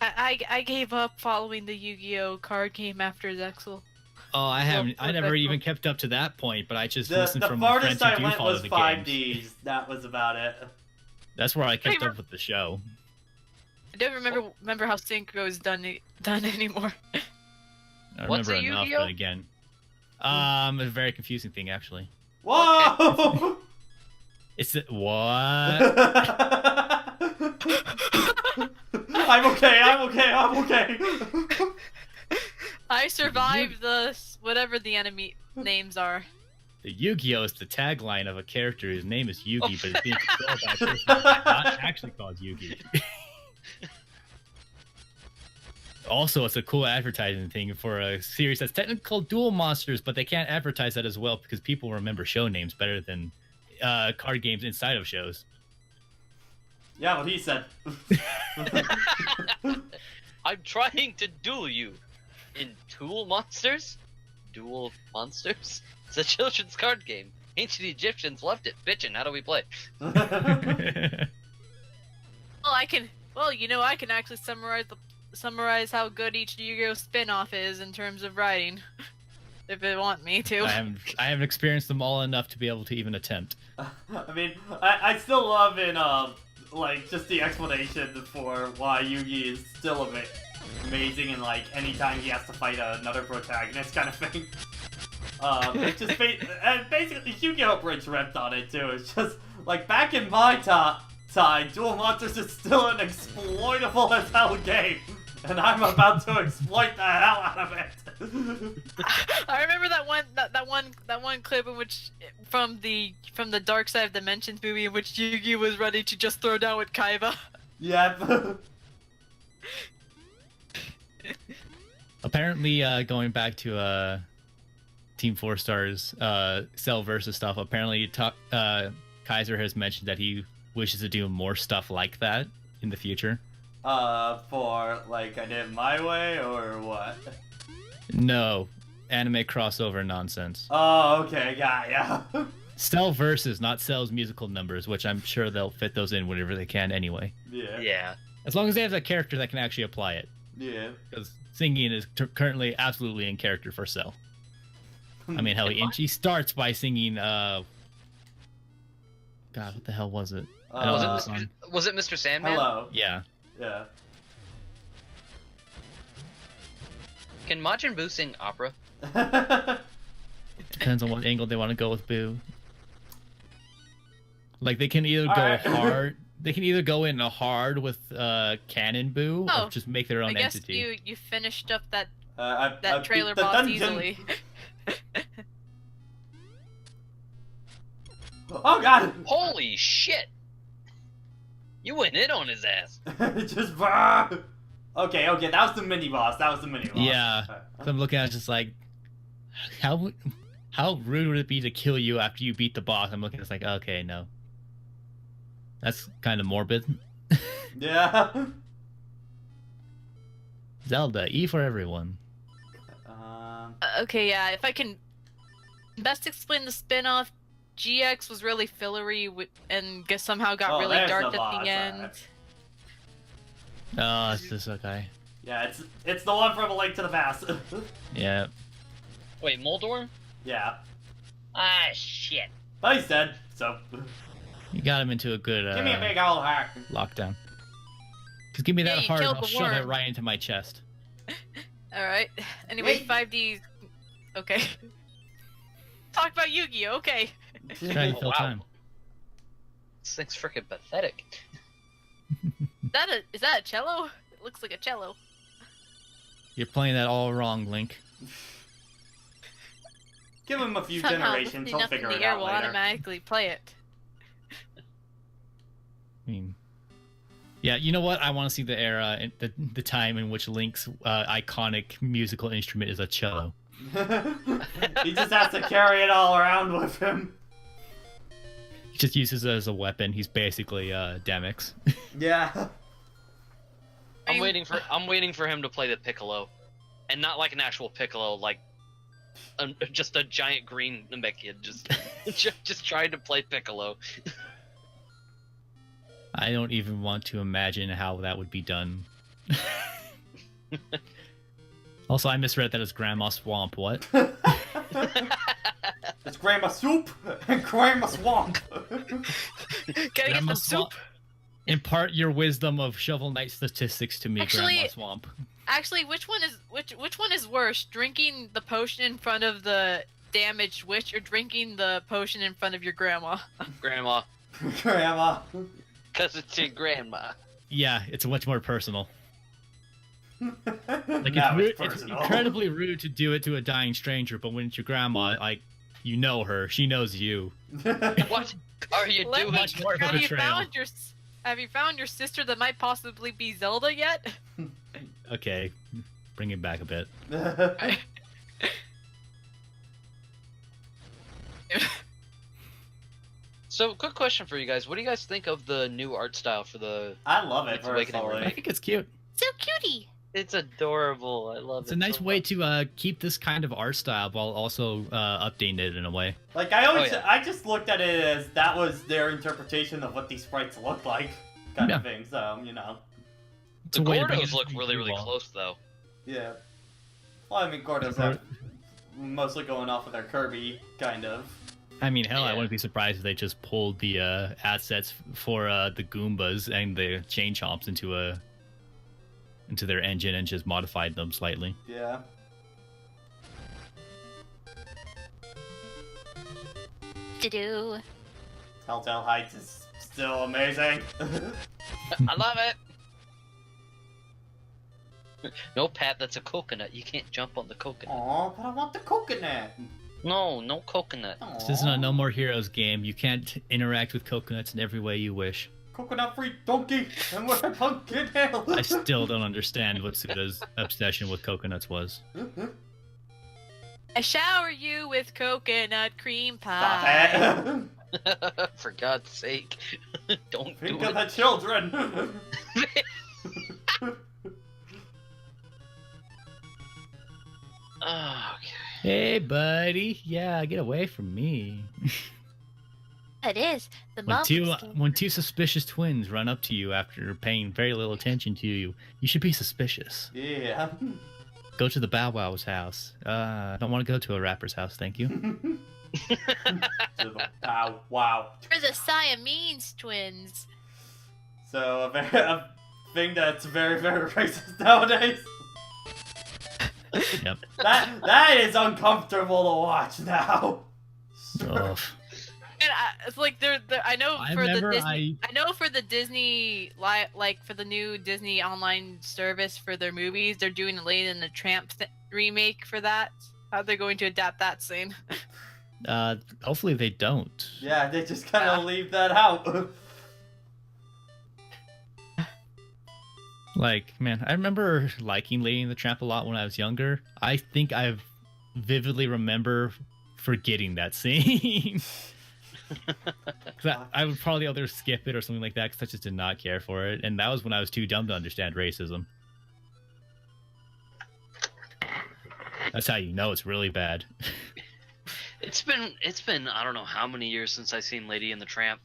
I gave up following the Yu-Gi-Oh card game after Zexal. Oh, I never even kept up to that point, but I just The listened from friends farthest who I do went follow was the 5Ds. games. That was about it. That's where I kept up with the show. I don't remember how Synchro is done anymore. I What's remember a enough, Yu-Gi-Oh? but again. It's a very confusing thing, actually. Whoa! It's what? I'm okay. I survived the whatever the enemy names are. The Yu-Gi-Oh is the tagline of a character whose name is Yugi, but it's being controlled by a person that's not actually called Yugi. Also, it's a cool advertising thing for a series that's technically called Duel Monsters, but they can't advertise that as well because people remember show names better than card games inside of shows. Yeah, what he said. I'm trying to duel you in Duel Monsters? Duel Monsters? It's a children's card game. Ancient Egyptians left it. Bitchin', how do we play? I can actually summarize how good each Yu-Gi-Oh spin-off is in terms of writing, if they want me to. I haven't experienced them all enough to be able to even attempt. I mean, I still love in like just the explanation for why Yugi is still amazing, and like anytime he has to fight another protagonist kind of thing. It's just and basically Yu-Gi-Oh! Bridge repped on it too. It's just like back in my time, Duel Monsters is still an exploitable as hell game, and I'm about to exploit the hell out of it. I remember that one clip in which from the Dark Side of Dimensions movie in which Yugi was ready to just throw down with Kaiba. Yep. Apparently, going back to Team 4 Stars Cell versus stuff, apparently Kaiser has mentioned that he wishes to do more stuff like that in the future. For like I did my way or what? No, anime crossover nonsense. Oh, okay, yeah. Cell versus, not Cell's musical numbers, which I'm sure they'll fit those in whenever they can anyway. Yeah. As long as they have a character that can actually apply it. Yeah. Because singing is currently absolutely in character for Cell. I mean, hell, and she starts by singing God, what the hell was it? Was it Mr. Sandman? Hello. Yeah. Yeah. Can Majin Buu sing opera? Depends on what angle they want to go with Boo. Like they can either go Alright. hard. They can either go in hard with Canon Boo, Oh, or just make their own I guess entity. you finished up that I've trailer beat the boss dungeon. easily. Oh god! Holy shit! You went in on his ass. Just okay, that was the mini boss. Yeah. So I'm looking at it just like, how rude would it be to kill you after you beat the boss? I'm looking at it like, okay, no. That's kind of morbid. Yeah. Zelda, E for everyone. Okay, yeah, if I can best explain the spin-off, GX was really fillery and somehow got really there's dark the at boss, the end. alright. Oh, it's this okay. Yeah, it's the one from A Link to the Past. Yeah. Wait, Moldor? Yeah. Ah, shit. But he's dead, so You got him into a good give me a big old heart. lockdown. Just give me that Yeah, you heart and killed I'll the shove it worm. right into my chest. Alright. Anyway, Wait. 5D. Okay. Talk about Yu-Gi-Oh! Okay. Trying to Oh, fill wow. time. This thing's freaking pathetic. Is that a cello? It looks like a cello. You're playing that all wrong, Link. Give him a few Somehow generations, lifting he'll up figure in it the air out will later. automatically play it. I mean, yeah, you know what? I want to see the era, and the time in which Link's iconic musical instrument is a cello. He just has to carry it all around with him. He just uses it as a weapon. He's basically Demix. Yeah. I'm waiting for him to play the piccolo, and not like an actual piccolo, like just a giant green Namekian just trying to play piccolo. I don't even want to imagine how that would be done. Also, I misread that as Grandma Swamp. What? It's Grandma Soup and Grandma Swamp. Gotta get Grandma some soup. Impart your wisdom of Shovel Knight statistics to me, Actually- Grandma Swamp. Actually, which one is worse? Drinking the potion in front of the damaged witch, or drinking the potion in front of your grandma? Grandma, Grandma. cause it's your grandma. Yeah, it's much more personal. Like Now it's personal. incredibly rude to do it to a dying stranger, but when it's your grandma, like you know her, she knows you. What are you Let doing? me- Much more of a have you betrayal. have you found your sister that might possibly be Zelda yet? Okay, bring it back a bit. So, quick question for you guys: what do you guys think of the new art style for the? I love it Link's Awakening personally. I remake. think it's cute. So cutie. It's adorable. I love it. It's a nice so way much. to keep this kind of art style while also updating it in a way. Like I yeah. I just looked at it as that was their interpretation of what these sprites look like, kind Yeah. of thing. So you know, It's The a way to bring Gordos it look to really, you really all. close, though. yeah. Well, I mean, Gordos have mostly going off of their Kirby, kind of. I mean, hell, I Yeah. wouldn't be surprised if they just pulled the assets for the Goombas and the Chain Chomps into their engine and just modified them slightly. Yeah. To-do. Telltale Heights is still amazing. I love it. No, Pat, that's a coconut. You can't jump on the coconut. Aw, but I want the coconut. No coconut. This isn't a No More Heroes game. You can't interact with coconuts in every way you wish. Coconut-free donkey and with a pumpkin hill. I still don't understand what Suda's obsession with coconuts was. I shower you with coconut cream Stop pie. it. For God's sake, don't Think do of it. the children. Oh, okay. Hey, buddy. Yeah, get away from me. It is the When two suspicious twins run up to you after paying very little attention to you, you should be suspicious. Yeah. Go to the Bow Wow's house. I don't want to go to a rapper's house, thank you. Ow, wow. For the Siamese twins. So a thing that's very, very racist nowadays. Yep. That is uncomfortable to watch now. Ugh. And it's like I know I for the remember Disney. I know for the Disney like for the new Disney online service for their movies, they're doing a Lady and the Tramp remake for that. How they're going to adapt that scene? Hopefully they don't. Yeah, they just kind of leave that out. Like, man, I remember liking Lady and the Tramp a lot when I was younger. I think I vividly remember forgetting that scene. I would probably either skip it or something like that because I just did not care for it. And that was when I was too dumb to understand racism. That's how you know it's really bad. It's been I don't know how many years since I've seen Lady and the Tramp.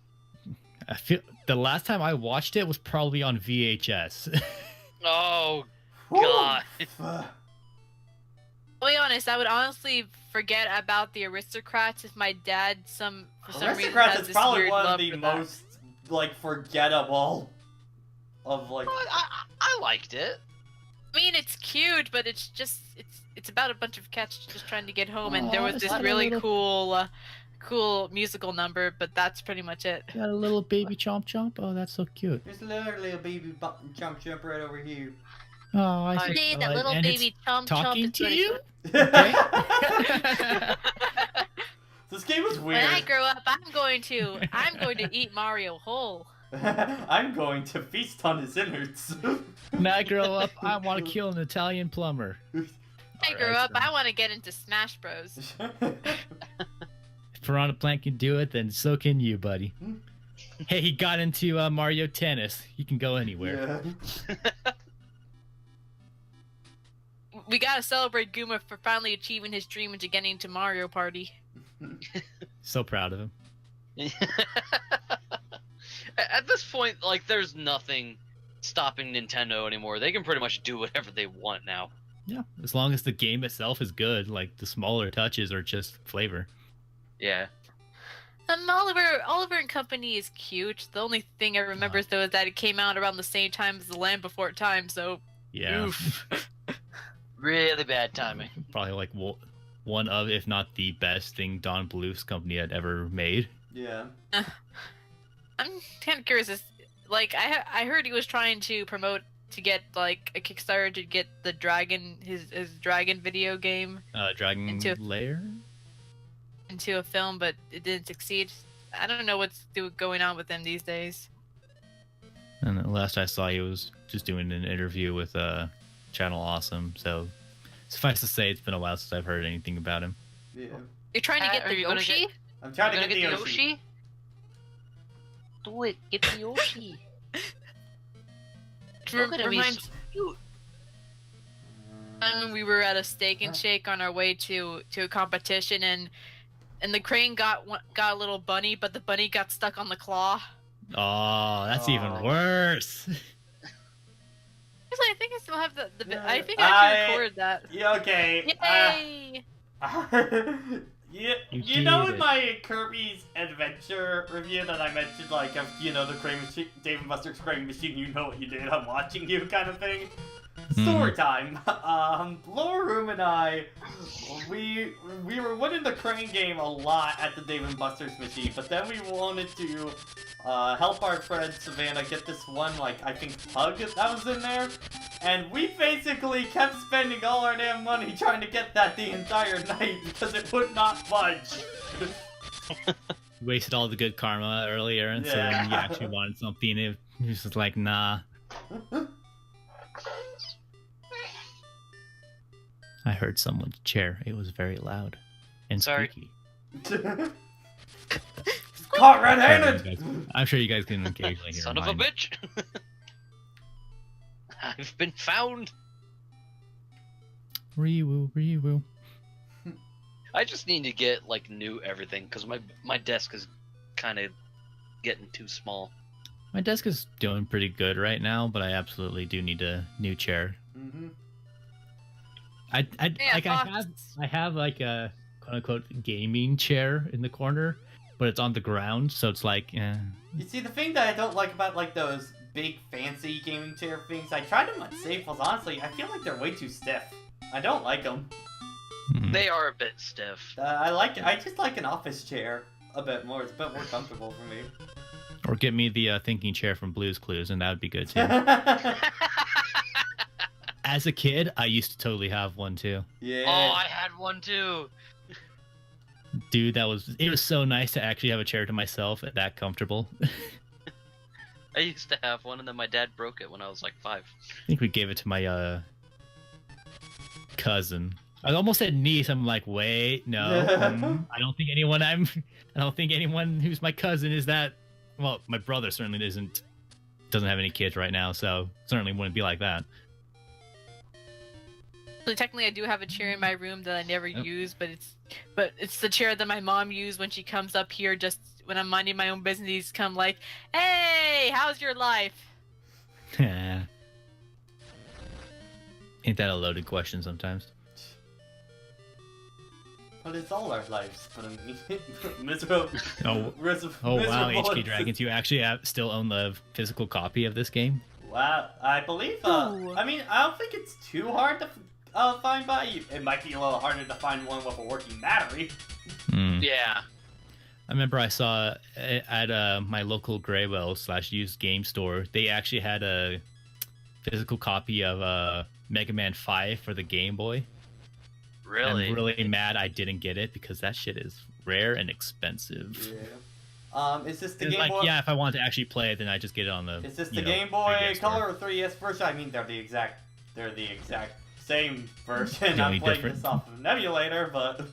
I feel the last time I watched it was probably on VHS. Oh God. I'll be honest, I would honestly forget about the Aristocrats if my dad for some reason Aristocrats has is this probably weird one of love the for that. most like forgettable of like. I liked it. I mean, it's cute, but it's just it's about a bunch of cats just trying to get home, and there Aw, was is this that a really little- cool musical number, but that's pretty much it. Got a little baby chomp chomp. Oh, that's so cute. There's literally a baby button jump right over here. Oh, I see. Hey, that little and it's baby chomp talking chomp. to you. This game is When I weird. grow up, I'm going to eat Mario whole. I'm going to feast on his innards. When I grow up, I want to kill an Italian plumber. I grow up, I want to get into Smash Bros. If Piranha Plant can do it, then so can you, buddy. Hey, he got into Mario Tennis. He can go anywhere. Yeah. We gotta celebrate Guma for finally achieving his dream into getting into Mario Party. So proud of him. At this point, like, there's nothing stopping Nintendo anymore. They can pretty much do whatever they want now. Yeah, as long as the game itself is good, like the smaller touches are just flavor. Yeah. Oliver and Company is cute. The only thing I remember though is that it came out around the same time as The Land Before Time, so Yeah, oof. Really bad timing. probably like one of, if not the best thing Don Bluth's company had ever made. Yeah. I'm kind of curious. Like I heard he was trying to promote to get like a Kickstarter to get the dragon his dragon video game Dragon Into- Lair. into a film, but it didn't succeed. I don't know what's going on with him these days. And the last I saw, he was just doing an interview with Channel Awesome. So suffice to say, it's been a while since I've heard anything about him. Yeah. You're trying to get Are the you gonna Yoshi? I'm trying to You get the gonna Yoshi. Do it. Get the Yoshi. Re- Look at him, he's reminds- so cute. When we were at a Steak and Shake on our way to a competition, and the crane got a little bunny, but the bunny got stuck on the claw. Oh, that's even Oh. worse. Actually, I think I still have the I think I- I actually recorded that. Yeah, okay. Yay! You know did in it. my Kirby's Adventure review that I mentioned, like, of, the crane machine, Dave and Buster's crane machine, you know what you did, I'm watching you kind of thing? Story time. Laura Room and I, we were winning the crane game a lot at the Dave and Buster's machine, but then we wanted to help our friend Savannah get this one, like, I think pug that was in there, and we basically kept spending all our damn money trying to get that the entire night because it would not budge. Wasted all the good karma earlier, and so then you Yeah. actually wanted something. It was just like, nah. I heard someone's chair. It was very loud and Sorry. squeaky. Caught red-handed! I'm sure you guys can occasionally hear Son of a mine. bitch. I've been found. Ree-woo, ree-woo. I just need to get like new everything because my desk is kind of getting too small. My desk is doing pretty good right now, but I absolutely do need a new chair. Mhm. I Yeah, like Fox. I have like quote unquote gaming chair in the corner, but it's on the ground, so it's like, eh. You see, the thing that I don't like about like those big fancy gaming chair things, I tried them on Staples. Honestly, I feel like they're way too stiff. I don't like them. They are a bit stiff. I just like an office chair a bit more. It's a bit more comfortable for me. Or get me the thinking chair from Blue's Clues, and that would be good too. As a kid, I used to totally have one too. Yeah. Oh, I had one too. Dude, it was so nice to actually have a chair to myself and that comfortable. I used to have one, and then my dad broke it when I was like 5. I think we gave it to my cousin. I almost said niece. I'm like, wait, no. I don't think anyone who's my cousin is that. Well, my brother certainly doesn't have any kids right now, so certainly wouldn't be like that. So technically, I do have a chair in my room that I never use, but it's the chair that my mom used when she comes up here. Just when I'm minding my own business, she's come like, "Hey, how's your life?" Ain't that a loaded question sometimes? But it's all our lives. But miserable. Oh wow, HK Dragons, you actually still own the physical copy of this game? Wow, I believe. I mean, I don't think it's too hard to find, but it might be a little harder to find one with a working battery. Yeah. I remember I saw at my local Graywell/used game store, they actually had a physical copy of Mega Man 5 for the Game Boy. Really? I'm really mad I didn't get it because that shit is rare and expensive. Yeah. Is this the It's Game like, Boy? yeah, if I want to actually play it, then I just get it on the. Is this the Game Boy 3DS Color or 3DS version? I mean, they're the exact same version. I'm playing this off of an emulator, but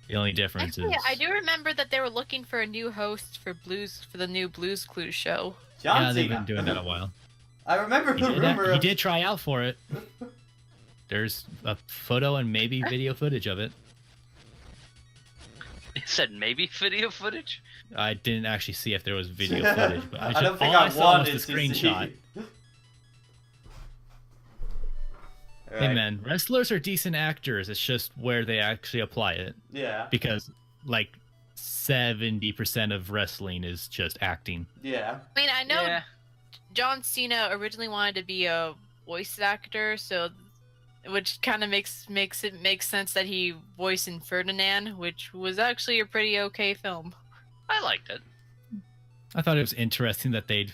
the only difference Actually, is. I do remember that they were looking for a new host for the new Blues Clues show. John Yeah, they've Cena. been doing that a while. I remember the rumor. He did try out for it. There's a photo and maybe video footage of it. It said maybe video footage? I didn't actually see if there was video footage, but I don't think all I I saw was wanted the to screenshot. see. Hey man, wrestlers are decent actors. It's just where they actually apply it. Yeah. Because like 70% of wrestling is just acting. Yeah. I mean, I know Yeah. John Cena originally wanted to be a voice actor, so which kind of makes it make sense that he voiced in Ferdinand, which was actually a pretty okay film. I liked it. I thought it was interesting that they'd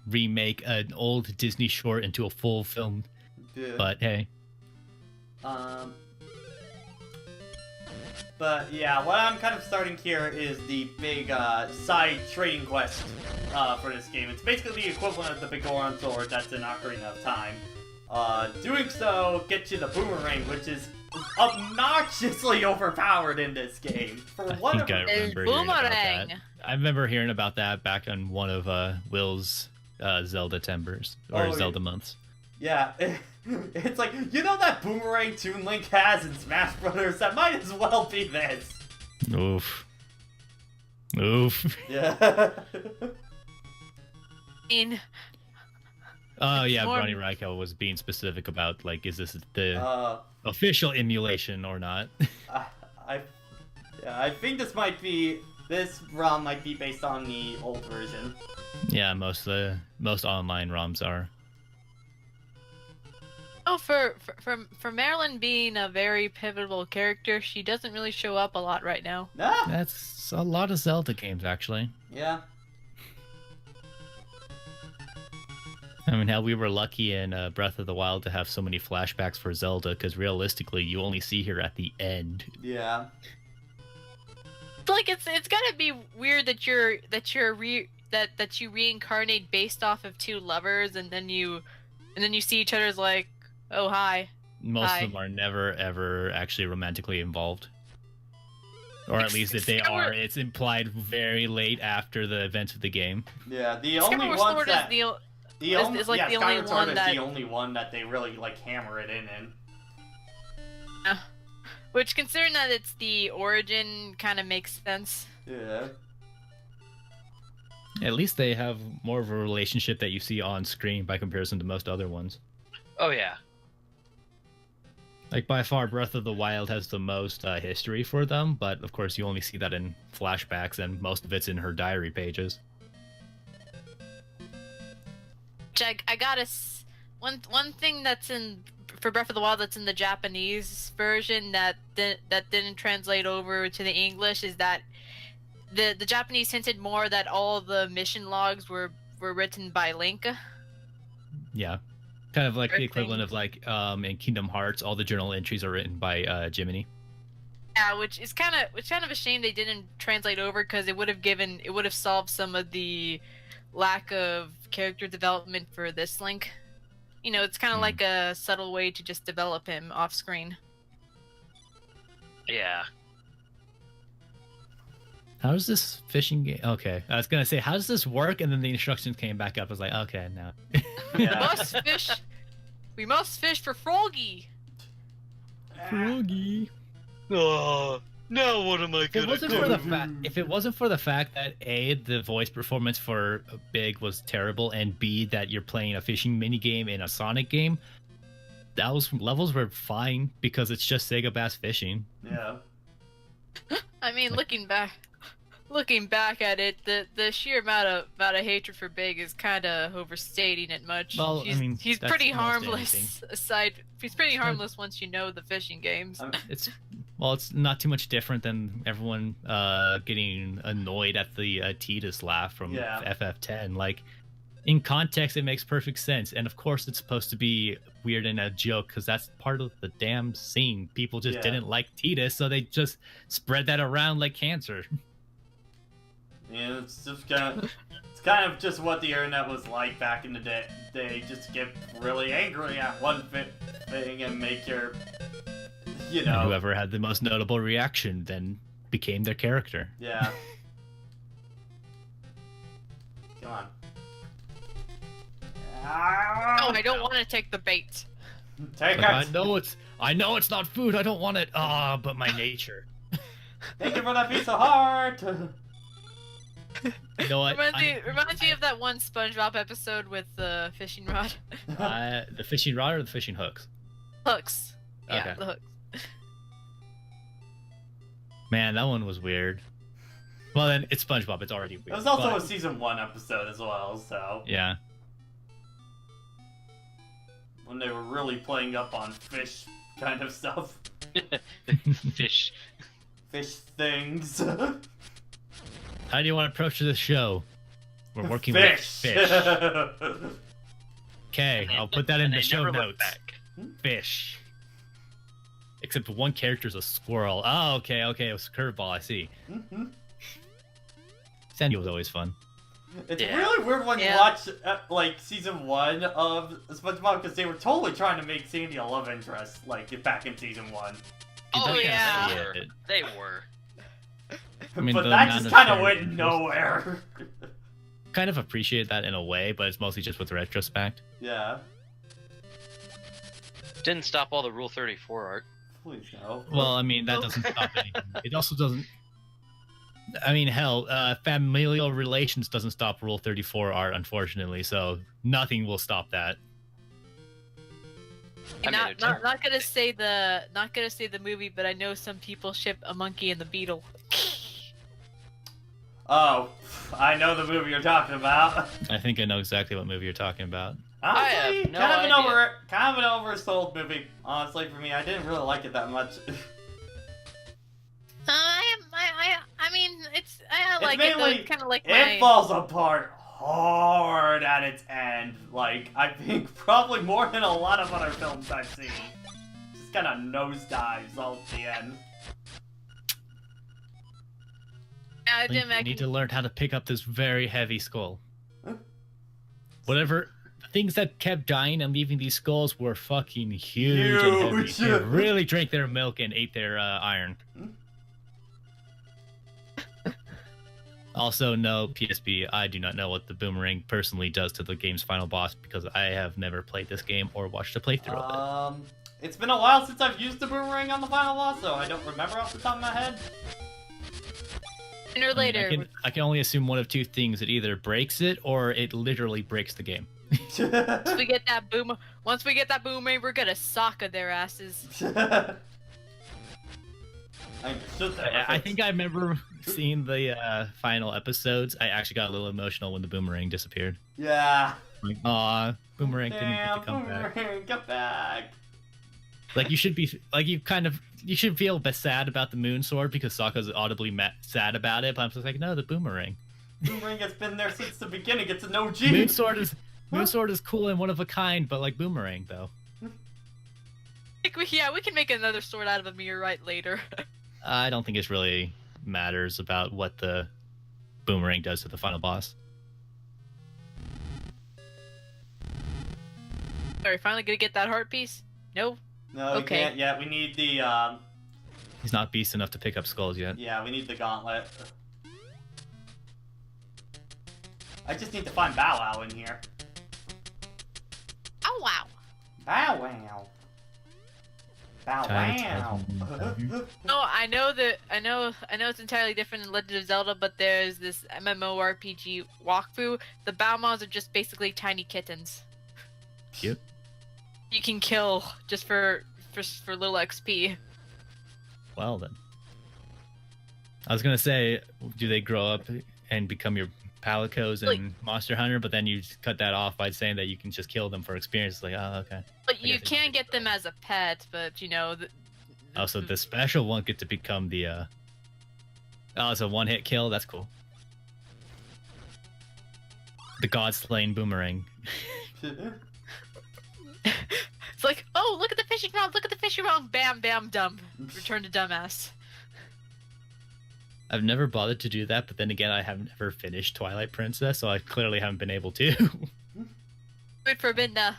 remake an old Disney short into a full film. Yeah. But hey. But yeah, what I'm kind of starting here is the big side trading quest for this game. It's basically the equivalent of the big Goron sword that's in Ocarina of Time. Doing so gets you the boomerang, which is obnoxiously overpowered in this game. For I think I El remember hearing about boomerang. that. I remember hearing about that back on one of Will's Zelda Timbers or Oh, Zelda months. Yeah, it's like, you know that boomerang Toon Link has in Smash Brothers? That might as well be this. Oof. Yeah. In Oh yeah, More- Bronny Raquel was being specific about like, is this the official emulation or not? I think this ROM might be based on the old version. Yeah, most online ROMs are. Oh, for Marilyn being a very pivotal character, she doesn't really show up a lot right now. No. That's a lot of Zelda games actually. Yeah. I mean, how we were lucky in Breath of the Wild to have so many flashbacks for Zelda, because realistically, you only see her at the end. Yeah. Like it's gotta be weird that you reincarnate based off of two lovers, and then you see each other's like, oh hi. Most Hi. of them are never ever actually romantically involved, or at least if they Skyward- are, it's implied very late after the events of the game. Yeah. The only Skyward ones Sword that is like the only Skyward Sword one is that- the only one that they really like hammer it in. Which, considering that it's the origin, kind of makes sense. Yeah. At least they have more of a relationship that you see on screen by comparison to most other ones. Oh yeah. Like, by far, Breath of the Wild has the most history for them, but of course you only see that in flashbacks, and most of it's in her diary pages. I got one thing that's in for Breath of the Wild that's in the Japanese version that didn't translate over to the English is that the Japanese hinted more that all the mission logs were written by Link. Yeah. Kind of like the equivalent of like in Kingdom Hearts, all the journal entries are written by Jiminy. Yeah, which is kind of a shame they didn't translate over because it would have solved some of the lack of character development for this Link. You know, it's kind of like a subtle way to just develop him off screen. Yeah. How does this fishing game? Okay, I was gonna say, how does this work? And then the instructions came back up. I was like, okay, now. Yeah. We must fish for Froggy. Froggy. Oh, now what am I If it gonna wasn't do? for the fact, if it wasn't for the fact that A, the voice performance for Big was terrible, and B, that you're playing a fishing mini game in a Sonic game, those levels were fine because it's just Sega Bass fishing. Yeah. I mean, looking back at it, the sheer amount of hatred for Big is kind of overstating it much. Well, I mean, he's that's pretty most harmless. He's pretty harmless once you know the fishing games. It's not too much different than everyone getting annoyed at the Tidus laugh from FF10. Like, in context, it makes perfect sense, and of course, it's supposed to be weird and a joke because that's part of the damn scene. People just didn't like Tidus, so they just spread that around like cancer. Yeah, it's kind of just what the internet was like back in the day. They just get really angry at one thing and make your, you know, and whoever had the most notable reaction then became their character. Yeah. Come on. Oh, I don't want to take the bait. Take it. I know it's not food. I don't want it. But my nature. Thank you for that piece of heart. You know what? Reminds me of that one SpongeBob episode with the fishing rod. The fishing rod or the fishing hooks? Hooks. Yeah, Okay. the hooks. Man, that one was weird. Well, then it's SpongeBob. It's already weird. It was also a season 1 episode as well, so. Yeah. When they were really playing up on fish kind of stuff. Fish. Fish things. How do you want to approach this show? We're working with fish. Okay, I'll put that in the show notes. Fish. Except one character's a squirrel. Oh, okay, it was a curveball, I see. Sandy was always fun. It's really weird when you watch, like, season 1 of SpongeBob, because they were totally trying to make Sandy a love interest, like, back in season 1. Oh, yeah. They were. I mean, but that just kind of went nowhere. Kind of appreciate that in a way, but it's mostly just with retrospect. Yeah. Didn't stop all the Rule 34 art. Please no. Well, I mean, that doesn't stop anything. It also doesn't... I mean, hell, familial relations doesn't stop Rule 34 art, unfortunately, so nothing will stop that. Not gonna say the movie, but I know some people ship a monkey and the beetle. Oh, I know the movie you're talking about. I think I know exactly what movie you're talking about. Honestly, have no kind of an idea. oversold movie. Honestly, for me, I didn't really like it that much. I mean, I like mainly, it though. It's kind of like it falls apart hard at its end. Like, I think probably more than a lot of other films I've seen. Just kind of nosedives all at the end. You need to learn how to pick up this very heavy skull. Whatever things that kept dying and leaving these skulls were fucking huge. And heavy. They really drank their milk and ate their iron. Also, no, PSP, I do not know what the boomerang personally does to the game's final boss because I have never played this game or watched a playthrough of it. It's been a while since I've used the boomerang on the final boss, so I don't remember off the top of my head. Sooner or later. I can only assume one of two things. It either breaks it or it literally breaks the game. Once we get that boomerang, we're gonna sock their asses. I think I remember seeing the final episodes. I actually got a little emotional when the boomerang disappeared. Yeah. Like, aw, boomerang didn't get to come boomerang, back. come back. Like you should be, like you should feel sad about the moon sword because Sokka's audibly sad about it. But I'm just like, no, the boomerang. Boomerang has been there since the beginning. It's an OG. Moon sword is cool and one of a kind, but like boomerang though. We can make another sword out of a meteorite later. I don't think it really matters about what the boomerang does to the final boss. Are we finally gonna get that heart piece? No. No, we can't yet. We need the He's not beast enough to pick up skulls yet. Yeah, we need the gauntlet. I just need to find Bow Wow in here. Oh wow. Bow Wow. Bow Wow. No, I know it's entirely different in Legend of Zelda, but there's this MMORPG walkthrough. The Baomons are just basically tiny kittens. Yep. You can kill just for little XP. Well then. I was gonna say, do they grow up and become your Palicos and Monster Hunter? But then you cut that off by saying that you can just kill them for experience. It's like, oh, okay. But you can get them as a pet, but you know. Also, the special one get to become the. Oh, it's a one-hit kill. That's cool. The God Slain Boomerang. It's like, oh, look at the fishing rod, look at the fishing rod, bam, bam, dump. Return to dumbass. I've never bothered to do that, but then again, I haven't ever finished Twilight Princess, so I clearly haven't been able to. Good for Midna.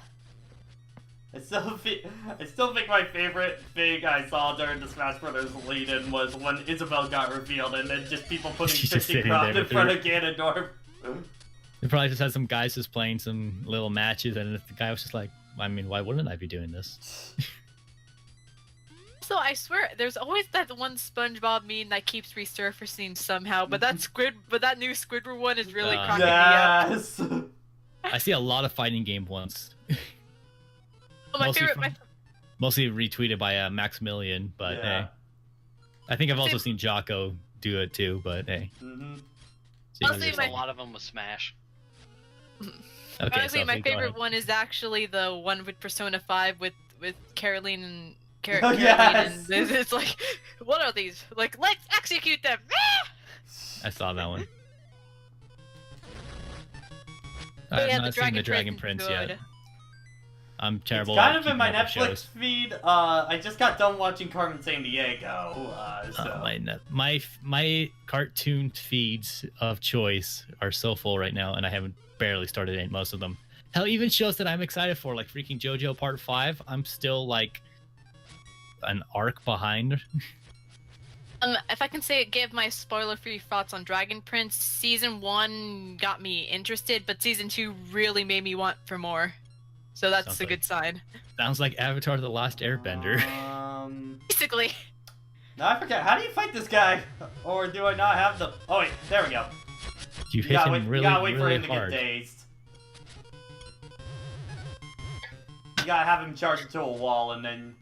I still think my favorite thing I saw during the Smash Brothers lead-in was when Isabelle got revealed, and then just people putting fishing rod in front of Ganondorf. They probably just had some guys just playing some little matches, and the guy was just like, I mean, why wouldn't I be doing this? So I swear, there's always that one SpongeBob meme that keeps resurfacing somehow, but that new Squidward one is really cracking me up. Yes. I see a lot of fighting game ones. Oh, my favorite. Mostly retweeted by Maximilian, but yeah. hey. I think I've also seen Jocko do it too, but hey. Honestly, a lot of them with Smash. Okay, honestly, my favorite one is actually the one with Persona 5 with Caroline and Caroline. Yes. And it's like, what are these? Like, let's execute them. I saw that one. Yeah, I've not seen the Dragon Prince yet. I'm terrible. It's kind of in my Netflix feed. I just got done watching Carmen Sandiego. So. My cartoon feeds of choice are so full right now, and I haven't barely started most of them. Hell, even shows that I'm excited for, like freaking JoJo Part 5, I'm still like an arc behind. If I can give my spoiler-free thoughts on Dragon Prince, Season 1 got me interested, but Season 2 really made me want for more. So that's a good sign. Sounds like Avatar The Last Airbender. Basically. No, I forget. How do you fight this guy? Or do I not have the... Oh, wait. There we go. You hit him really, you gotta wait for him hard. to get dazed. You gotta have him charge into a wall and then...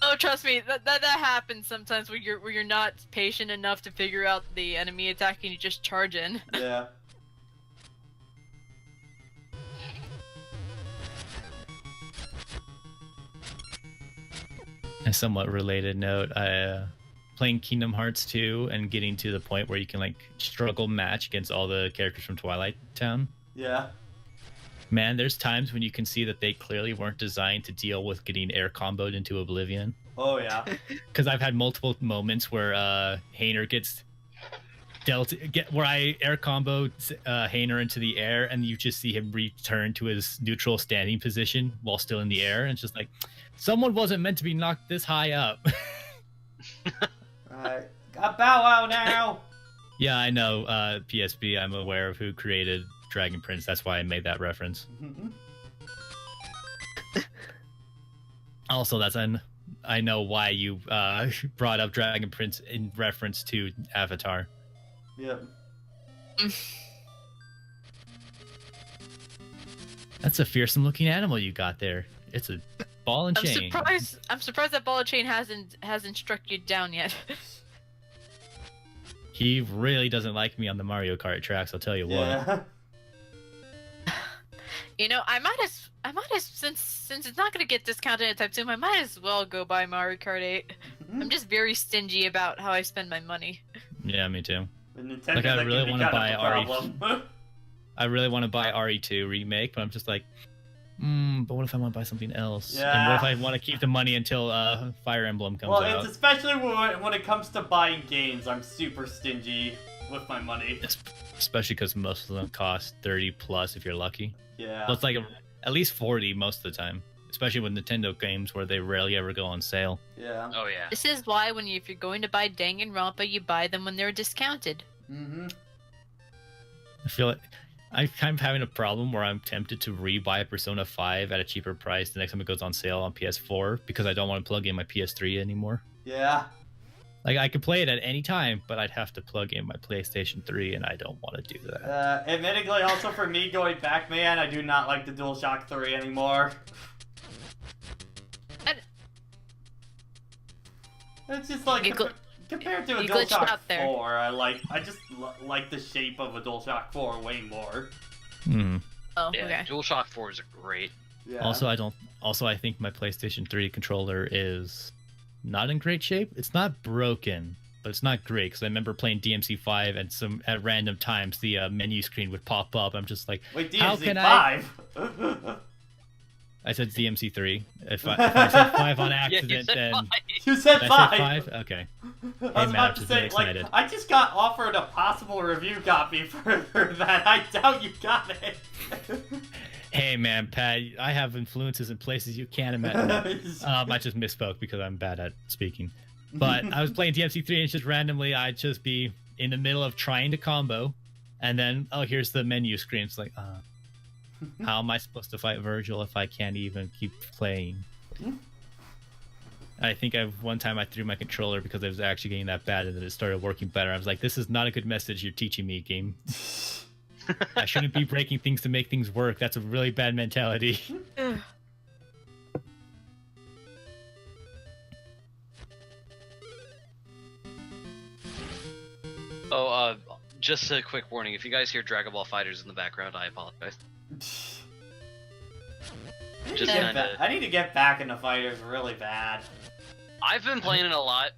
Oh, trust me, that happens sometimes where you're not patient enough to figure out the enemy attack and you just charge in. Yeah. A somewhat related note, playing Kingdom Hearts 2 and getting to the point where you can like struggle match against all the characters from Twilight Town. Yeah. Man, there's times when you can see that they clearly weren't designed to deal with getting air comboed into oblivion. Oh yeah. Because I've had multiple moments where Hainer gets where I air combo Hainer into the air, and you just see him return to his neutral standing position while still in the air, and it's just like, someone wasn't meant to be knocked this high up. Alright. Got Bow Wow now! Yeah, I know. PSP, I'm aware of who created Dragon Prince. That's why I made that reference. Also, I know why you brought up Dragon Prince in reference to Avatar. Yep. That's a fearsome looking animal you got there. It's a ball and chain. I'm surprised that ball and chain hasn't struck you down yet. He really doesn't like me on the Mario Kart tracks, I'll tell you what. Yeah. You know, I might as since it's not gonna get discounted anytime soon, I might as well go buy Mario Kart 8. I'm just very stingy about how I spend my money. Yeah, me too. Nintendo, Like, I really want to buy RE. I really want to buy RE2 remake, but I'm just like, but what if I want to buy something else? Yeah. And what if I want to keep the money until Fire Emblem comes Well, out? it's especially when it comes to buying games, I'm super stingy with my money. Especially because most of them cost 30 plus if you're lucky. Yeah. So it's like at least 40 most of the time. Especially with Nintendo games where they rarely ever go on sale. Yeah. Oh yeah. This is why if you're going to buy Danganronpa, you buy them when they're discounted. Mm-hmm. I feel like I'm kind of having a problem where I'm tempted to rebuy Persona 5 at a cheaper price the next time it goes on sale on PS4 because I don't want to plug in my PS3 anymore. Yeah. Like, I could play it at any time, but I'd have to plug in my PlayStation 3, and I don't want to do that. Admittedly, also for me going back, man, I do not like the DualShock 3 anymore. It's just like compared to a DualShock 4, I just like the shape of a DualShock 4 way more. Hmm. Oh, Yeah, okay. DualShock 4s are great. Yeah. Also, I think my PlayStation 3 controller is not in great shape. It's not broken, but it's not great because I remember playing DMC5 and at random times the menu screen would pop up. I'm just like, wait, how can DMC5? I said DMC3. If I said 5 on accident, Yeah, you said then 5. You said did I say 5. 5? Okay. I was man, about I'm to just say, really like, excited. I just got offered a possible review copy for that. I doubt you got it. Hey man, Pat, I have influences in places you can't imagine. I just misspoke because I'm bad at speaking. But I was playing DMC3 and just randomly I'd just be in the middle of trying to combo, and then here's the menu screen. It's like, how am I supposed to fight Virgil if I can't even keep playing? I think one time I threw my controller because I was actually getting that bad, and then it started working better. I was like, this is not a good message you're teaching me, game. I shouldn't be breaking things to make things work. That's a really bad mentality. Oh, just a quick warning. If you guys hear Dragon Ball Fighters in the background, I apologize. Just kinda... I need to get back into fighters really bad. I've been playing it a lot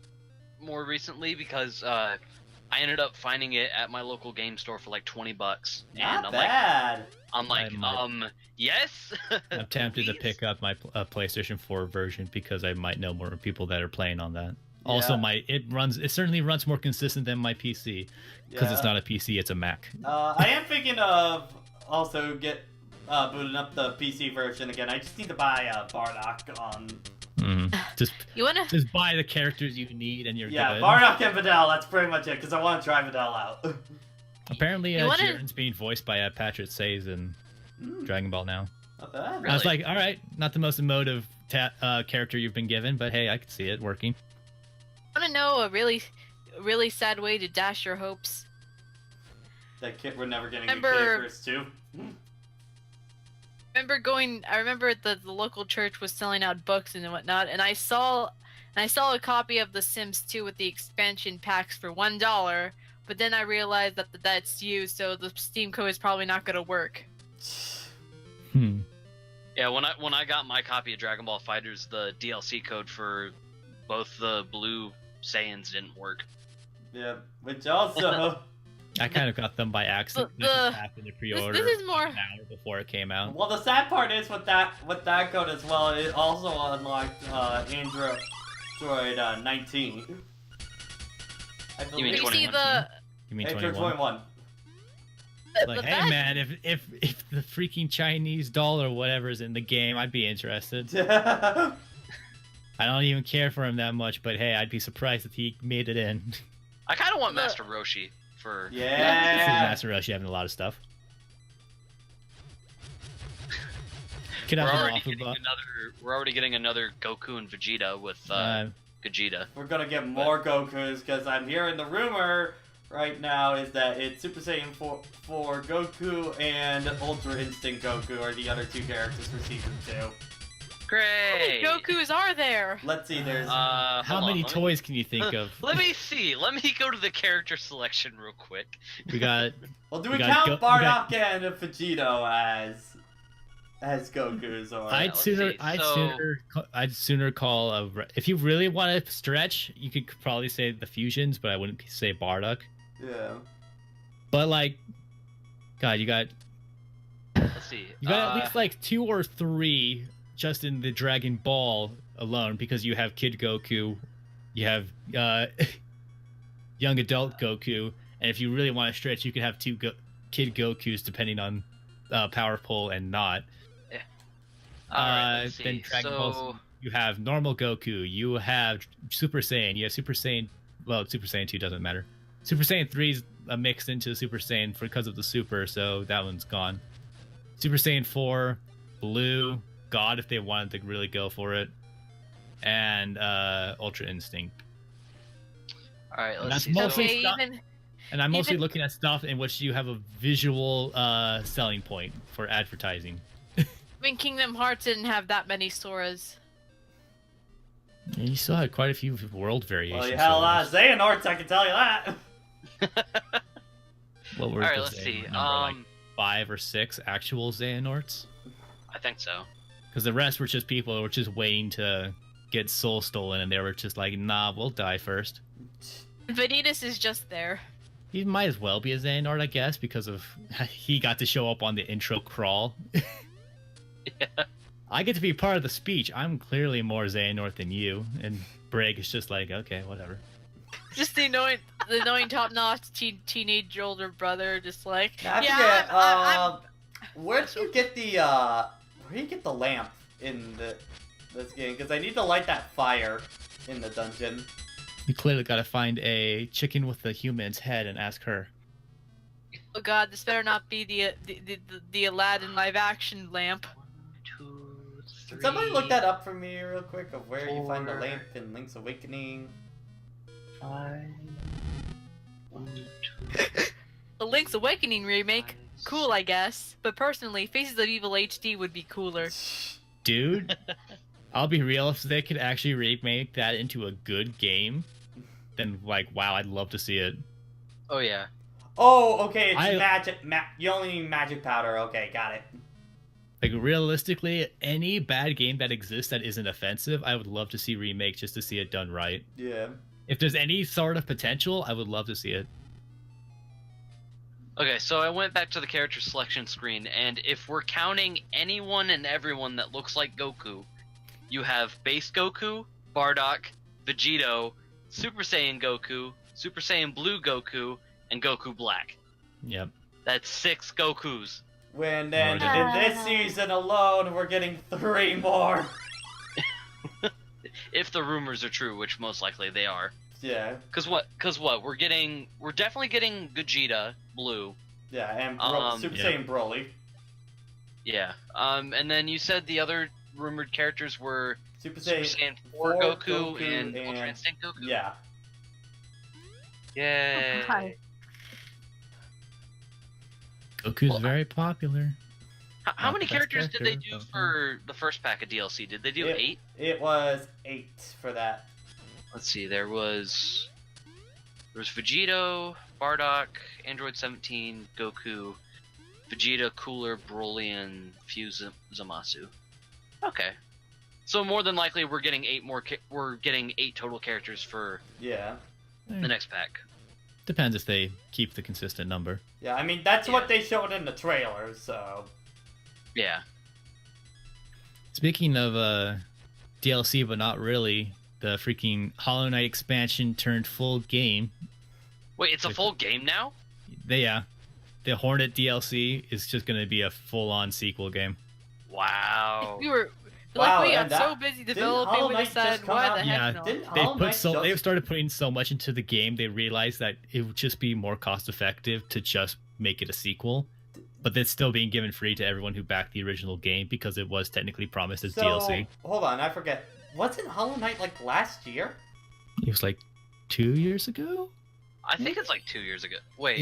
more recently because I ended up finding it at my local game store for like $20. Not and bad. I'm like, yes. I'm tempted to Please? pick up my PlayStation 4 version because I might know more people that are playing on that. Also, it certainly runs more consistent than my PC because it's not a PC, it's a Mac. I am thinking of also booting up the PC version again. I just need to buy Bardock on. Just You buy the characters you need and you're good. Bardock and Videl. That's pretty much it because I want to try Videl out. Apparently, Jiren's being voiced by Patrick Says in Dragon Ball now. Not bad. Really? I was like, all right, not the most emotive character you've been given, but hey, I can see it working. want to know a really sad way to dash your hopes? That kid we're never getting Remember- good characters too. I remember the local church was selling out books and whatnot, and I saw a copy of The Sims 2 with the expansion packs for $1, but then I realized that that's used, so the Steam code is probably not gonna work. Yeah, when I got my copy of Dragon Ball Fighters, the DLC code for both the blue Saiyans didn't work. Yeah, which also. I kind of got them by accident. This just happened to pre-order this is more an hour before it came out. Well, the sad part is with that code as well. It also unlocked Android 19. You mean you 21? see the You mean Android 21? 21. Like, the hey bad- man, if the freaking Chinese doll or whatever is in the game, I'd be interested. Yeah. I don't even care for him that much, but hey, I'd be surprised if he made it in. I kind of want Look. Master Roshi for. This is Yeah. Master Rush having a lot of stuff. Could We're have already, an awful getting we're already getting another Goku and Vegeta with Gogeta. We're gonna get more Gokus because I'm hearing the rumor right now is that it's Super Saiyan 4 Goku and Ultra Instinct Goku are the other two characters for Season 2. Great. How many Gokus are there? Let's see, there's... How hold many on, toys can you think of? Let me see. Let me go to the character selection real quick. We got. Well, do we we got count Bardock and Vegito as Gokus, or... I'd sooner call if you really want to stretch, you could probably say the fusions, but I wouldn't say Bardock. Yeah. But like, God, you got Let's see. at least like 2 or 3 just in the Dragon Ball alone, because you have Kid Goku, you have young adult Goku, and if you really want to stretch, you can have 2 Kid Gokus depending on power pull and not. Yeah. Alright, let's see. Then Dragon Ball, you have normal Goku, you have Super Saiyan, you have Super Saiyan. Well, Super Saiyan 2 doesn't matter. Super Saiyan 3 is mixed into Super Saiyan because of the Super, so that one's gone. Super Saiyan 4, Blue, God if they wanted to really go for it, and Ultra Instinct. All right, let's That's see. mostly So, And I'm mostly looking at stuff in which you have a visual selling point for advertising. I mean, Kingdom Hearts didn't have that many Soras. And you still had quite a few world variations. Well, you had a lot of Xehanorts, I can tell you that. What were All right, the let's see. number, like 5 or 6 actual Xehanorts? I think so. Because the rest were just people who were just waiting to get soul stolen, and they were just like, nah, we'll die first. Vanitas is just there. He might as well be a Xehanort, I guess, because of he got to show up on the intro crawl. Yeah. I get to be part of the speech. I'm clearly more Xehanort than you, and Brig is just like, okay, whatever. Just the annoying top-notch teenage older brother, just like, I yeah, forget, where do you get the lamp in this game? Because I need to light that fire in the dungeon. You clearly got to find a chicken with a human's head and ask her. oh god, this better not be the Aladdin live-action lamp. 1, 2, 3. Can somebody look that up for me real quick of where you find the 4. lamp in Link's Awakening? 5. 1, 2. The Link's Awakening remake, cool I guess, but personally, Faces of Evil HD would be cooler. Dude, I'll be real, if they could actually remake that into a good game, then like, wow, I'd love to see it. Oh yeah. Oh, okay, it's magic. You only need magic powder. Okay, got it. Like, realistically, any bad game that exists that isn't offensive, I would love to see remake just to see it done right. Yeah. If there's any sort of potential, I would love to see it. Okay, so I went back to the character selection screen, and if we're counting anyone and everyone that looks like Goku, you have Base Goku, Bardock, Vegito, Super Saiyan Goku, Super Saiyan Blue Goku, and Goku Black. Yep. That's 6 Gokus. When then in this season alone, we're getting 3 more. If the rumors are true, which most likely they are. Yeah. Cause what? We're definitely getting Gogeta Blue. Yeah, and Super yeah. Saiyan Broly. Yeah. And then you said the other rumored characters were Super Super Saiyan Saiyan 4 Goku and Ultra Instinct Goku. Yeah. Yay. Hi. Goku's Well, very popular. How many Best characters did they character, do for the first pack of DLC? Did they do 8? It was 8 for that. Let's see. There was Vegito, Bardock, Android 17, Goku, Vegeta, Cooler, Broly, and Zamasu. Okay. So more than likely, we're getting 8 more. We're getting 8 total characters for Yeah. the next pack. Depends if they keep the consistent number. Yeah, I mean, that's what they showed in the trailer, so... Yeah. Speaking of DLC, but not really, the freaking Hollow Knight expansion turned full game. Wait, it's a full game now? The Hornet DLC is just going to be a full-on sequel game. Wow. We were Wow, we got and that- so busy didn't developing, Hollow we Knight decided just come why out? the Yeah, heck not? Didn't They've Hollow Knight just... they've started putting so much into the game. They realized that it would just be more cost-effective to just make it a sequel. But it's still being given free to everyone who backed the original game because it was technically promised as DLC. Hold on, I forget. Wasn't Hollow Knight like last year? It was like 2 years ago? I think it's like 2 years ago. Wait,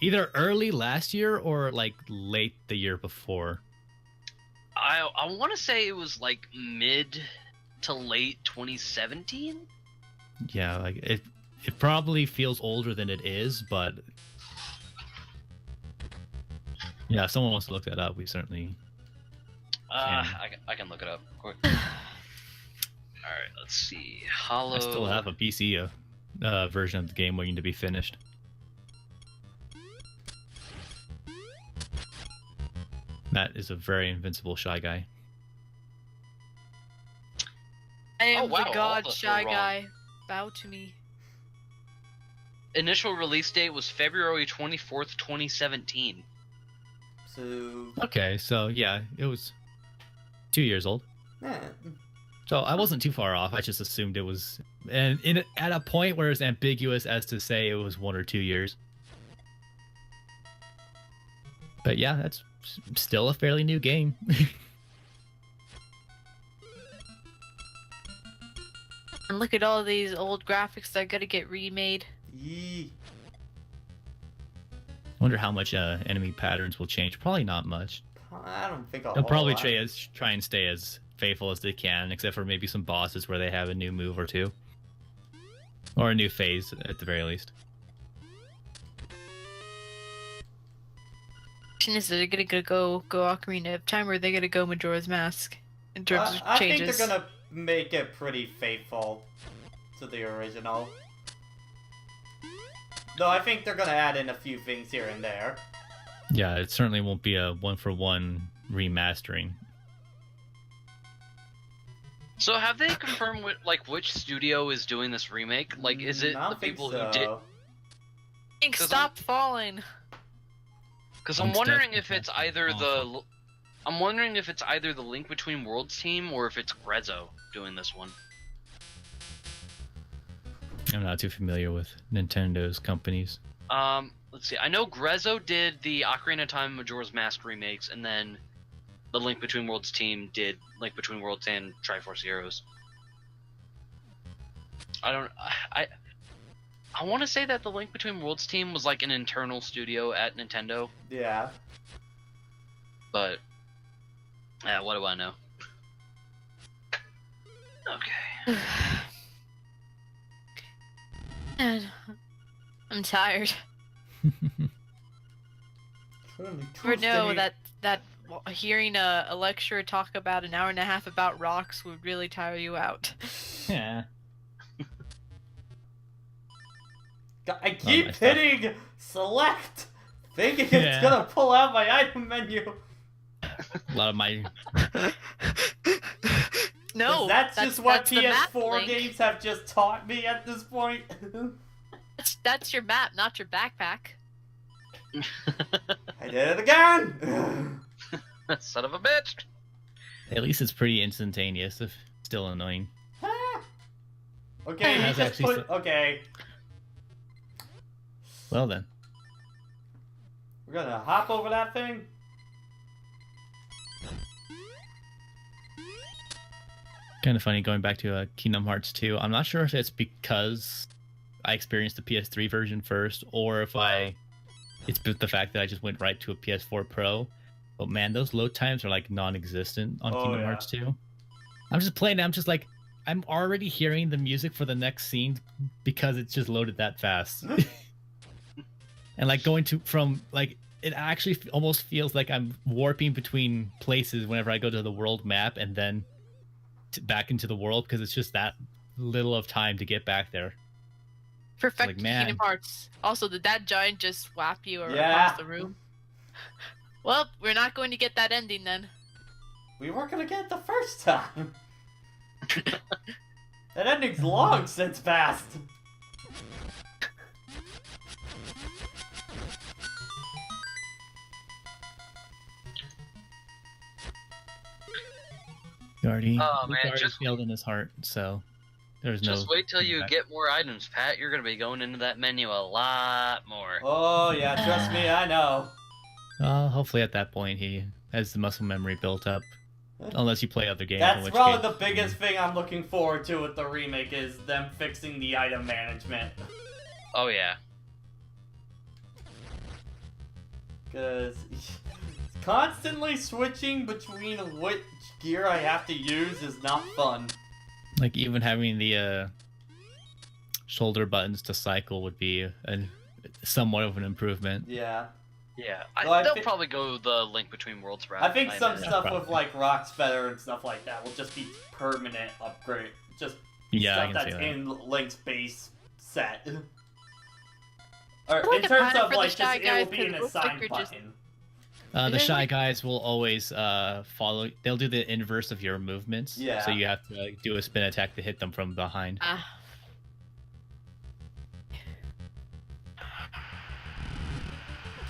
either early last year or like late the year before. I want to say it was like mid to late 2017. Yeah, like it probably feels older than it is, but yeah, if someone wants to look that up, we certainly can. I can look it up quick. All right, let's see. Hollow. I still have a PC version of the game waiting to be finished. Matt is a very invincible Shy Guy. I am Oh, wow, the all god of us Shy were wrong. Guy. Bow to me. Initial release date was February 24th, 2017. So, Okay, so yeah, it was 2 years old. yeah. So I wasn't too far off. I just assumed it was, and at a point where it's ambiguous as to say it was 1 or 2 years. But yeah, that's still a fairly new game. And look at all these old graphics that gotta get remade. Yee. Wonder how much enemy patterns will change. Probably not much. I don't think I'll. They'll probably try and stay as faithful as they can, except for maybe some bosses where they have a new move or two, or a new phase at the very least. Question is, are they gonna go Ocarina of Time, or are they gonna go Majora's Mask in terms of I think changes? they're gonna make it pretty faithful to the original. Though I think they're gonna add in a few things here and there. Yeah, it certainly won't be a one-for-one remastering. So have they confirmed which studio is doing this remake? Like, is it I the don't think people so. who did? Link, stop falling. Because I'm wondering if it's either I'm wondering if it's either the Link Between Worlds team or if it's Grezzo doing this one. I'm not too familiar with Nintendo's companies. Let's see. I know Grezzo did the Ocarina of Time Majora's Mask remakes, and then the Link Between Worlds team did Link Between Worlds and Triforce Heroes. I want to say that the Link Between Worlds team was like an internal studio at Nintendo, Yeah. but yeah, what do I know? Okay. And I'm tired. Or no, that hearing a lecturer talk about an hour and a half about rocks would really tire you out. Yeah. I keep nice hitting select, thinking Yeah. it's gonna pull out my item menu. A lot of my No, That's just what the map, PS4 Link. games have just taught me at this point. That's your map, not your backpack. I did it again. Son of a bitch! at least it's pretty instantaneous, if still annoying. Okay, he That's just actually put. Okay, Well then. we're gonna hop over that thing. Kind of funny going back to Kingdom Hearts 2. I'm not sure if it's because I experienced the PS3 version first, or if it's the fact that I just went right to a PS4 Pro. But man, those load times are like non-existent on Oh, Kingdom yeah. Hearts 2. I'm just playing. I'm just like, I'm already hearing the music for the next scene because it's just loaded that fast. And like going from like, it actually almost feels like I'm warping between places whenever I go to the world map and then back into the world, because it's just that little of time to get back there. Perfect like, man. Kingdom Hearts. Also, did that giant just whap you Yeah. across the room? Well, we're not going to get that ending then. We weren't gonna get it the first time. That ending's long since passed. Luke Oh, man, already just- failed in his heart, so there's no. Just wait till you feedback. get more items, Pat. You're gonna be going into that menu a lot more. Oh yeah, trust me, I know. Hopefully at that point he has the muscle memory built up. Unless you play other games. in That's which probably case- the biggest thing I'm looking forward to with the remake is them fixing the item management. Oh yeah. Because constantly switching between which gear I have to use is not fun. Like even having the shoulder buttons to cycle would be somewhat of an improvement. Yeah. Yeah, Well, they'll probably go the Link Between Worlds route. I think some imagine. stuff probably. with like Rock's Feather and stuff like that will just be permanent upgrade. Just Yeah, I stuff can see that's that. in Link's base set. Or Look in at terms that of for the like, Shy just, it will Guys, be 'cause an it looks like assign you're just- button. The Shy Guys will always follow. They'll do the inverse of your movements. Yeah. So you have to do a spin attack to hit them from behind.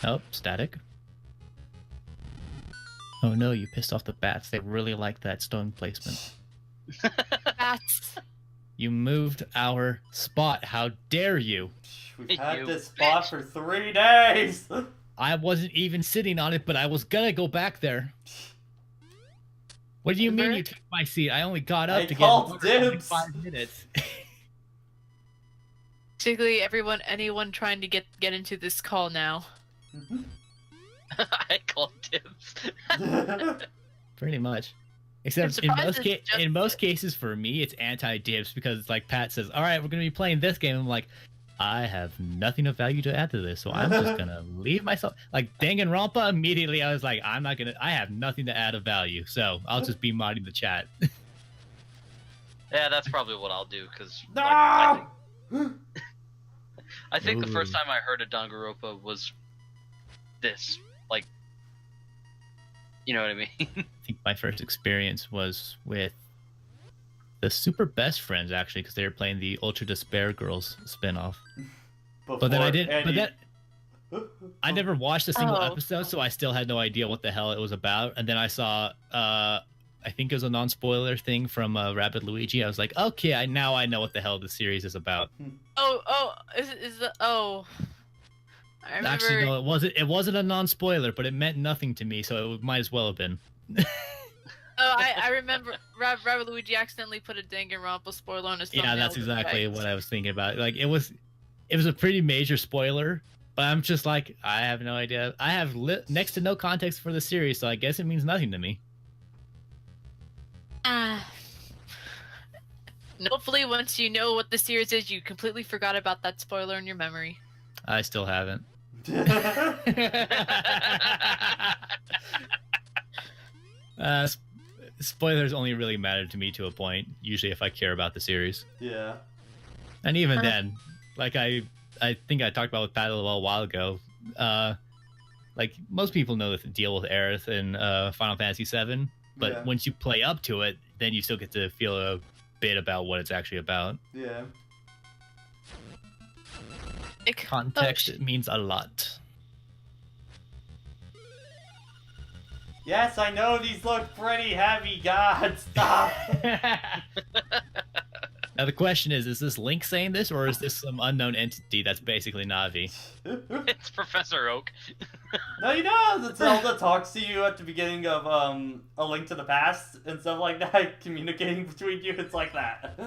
Oh, static. Oh no, you pissed off the bats. They really like that stone placement. Bats. You moved our spot. How dare you? We've had You this spot for 3 days! I wasn't even sitting on it, but I was gonna go back there. What do you mean you took my seat? I only got up I to get called water for like dibs. 5 minutes. Basically, anyone trying to get into this call now. I called dibs. Pretty much. Except in surprised it's just- most cases for me, it's anti-dibs because like Pat says, all right, we're going to be playing this game. I'm like, I have nothing of value to add to this, so I'm just going to leave myself. Like Danganronpa, immediately I was like, I have nothing to add of value, so I'll just be modding the chat. Yeah, that's probably what I'll do, because No! I think the Ooh. first time I heard of Danganronpa was this. Like, you know what I mean? I think my first experience was with the Super Best Friends, actually, because they were playing the Ultra Despair Girls spinoff. But then I didn't. But that I never watched a single Oh. episode, so I still had no idea what the hell it was about. And then I saw, I think it was a non-spoiler thing from Rabbit Luigi. I was like, okay, now I know what the hell the series is about. I remember. Actually, no, it wasn't. It wasn't a non-spoiler, but it meant nothing to me, so it might as well have been. I remember Rabbit Luigi accidentally put a Danganronpa spoiler on his thumbnail. Yeah, that's exactly right? what I was thinking about. Like, it was a pretty major spoiler, but I'm just like, I have no idea. I have next to no context for the series, so I guess it means nothing to me. Hopefully, once you know what the series is, you completely forgot about that spoiler in your memory. I still haven't. Spoilers only really matter to me to a point, usually if I care about the series. Yeah. And even then, like I think I talked about with Pat a little while ago, like most people know the deal with Aerith in Final Fantasy VII, but Yeah. once you play up to it, then you still get to feel a bit about what it's actually about. Yeah. Context means a lot. Yes, I know these look pretty heavy, God, stop! Now the question is this Link saying this, or is this some unknown entity that's basically Navi? It's Professor Oak. No, you know that Zelda talks to you at the beginning of A Link to the Past and stuff like that, communicating between you, it's like that.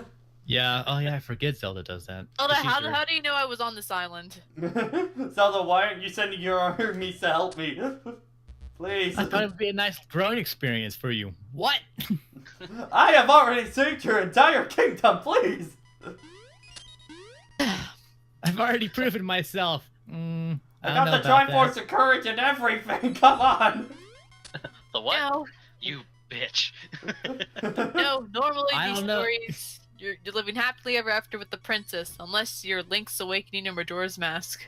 Yeah, oh yeah, I forget Zelda does that. Zelda, She's how weird. do you know I was on this island? Zelda, why aren't you sending your armies to help me? Please. I thought it would be a nice growing experience for you. What? I have already saved your entire kingdom, please! I've already proven myself. I don't got know the about Triforce that. of Courage and everything, come on! The what? No, You bitch. no. Normally I these don't know. stories, you're living happily ever after with the princess, unless you're Link's Awakening or Majora's Mask.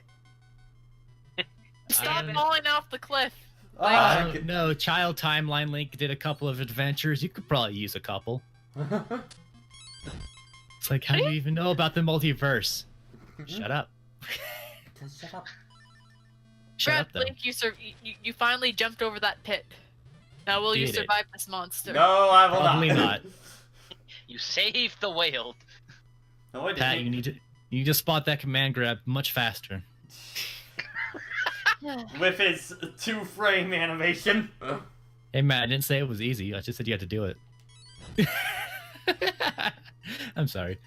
Stop don't- falling off the cliff. I Ah, don't know. Child Timeline Link did a couple of adventures. You could probably use a couple. It's like, how do you even know about the multiverse? Shut up. Shut up. Shut up, though. Link, you finally jumped over that pit. Now will you Did it. survive this monster? No, I will Probably not. You saved the whale. No, I Pat, didn't. you need to spot that command grab much faster. With his 2-frame animation. Hey, Matt, I didn't say it was easy. I just said you had to do it. I'm sorry.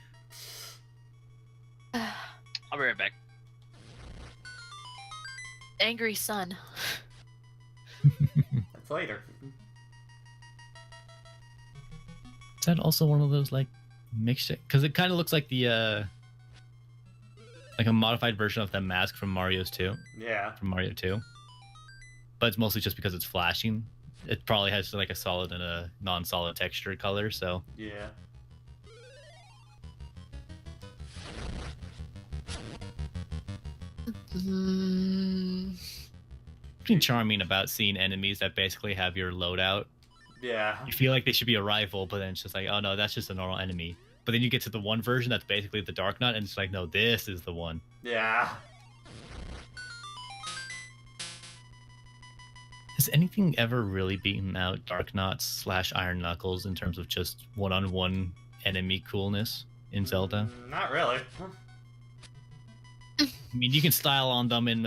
I'll be right back. Angry son. That's later. Is that also one of those like mixed? Because it kind of looks like the like a modified version of the mask from Mario's 2. Yeah. From Mario 2. But it's mostly just because it's flashing. It probably has like a solid and a non-solid texture color, so. Yeah. Something charming about seeing enemies that basically have your loadout. Yeah. You feel like they should be a rival, but then it's just like, oh no, that's just a normal enemy. But then you get to the one version that's basically the Dark Knight, and it's like, no, this is the one. Yeah. Has anything ever really beaten out Dark Knight / Iron Knuckles in terms of just one-on-one enemy coolness in Zelda? Not really. I mean, you can style on them in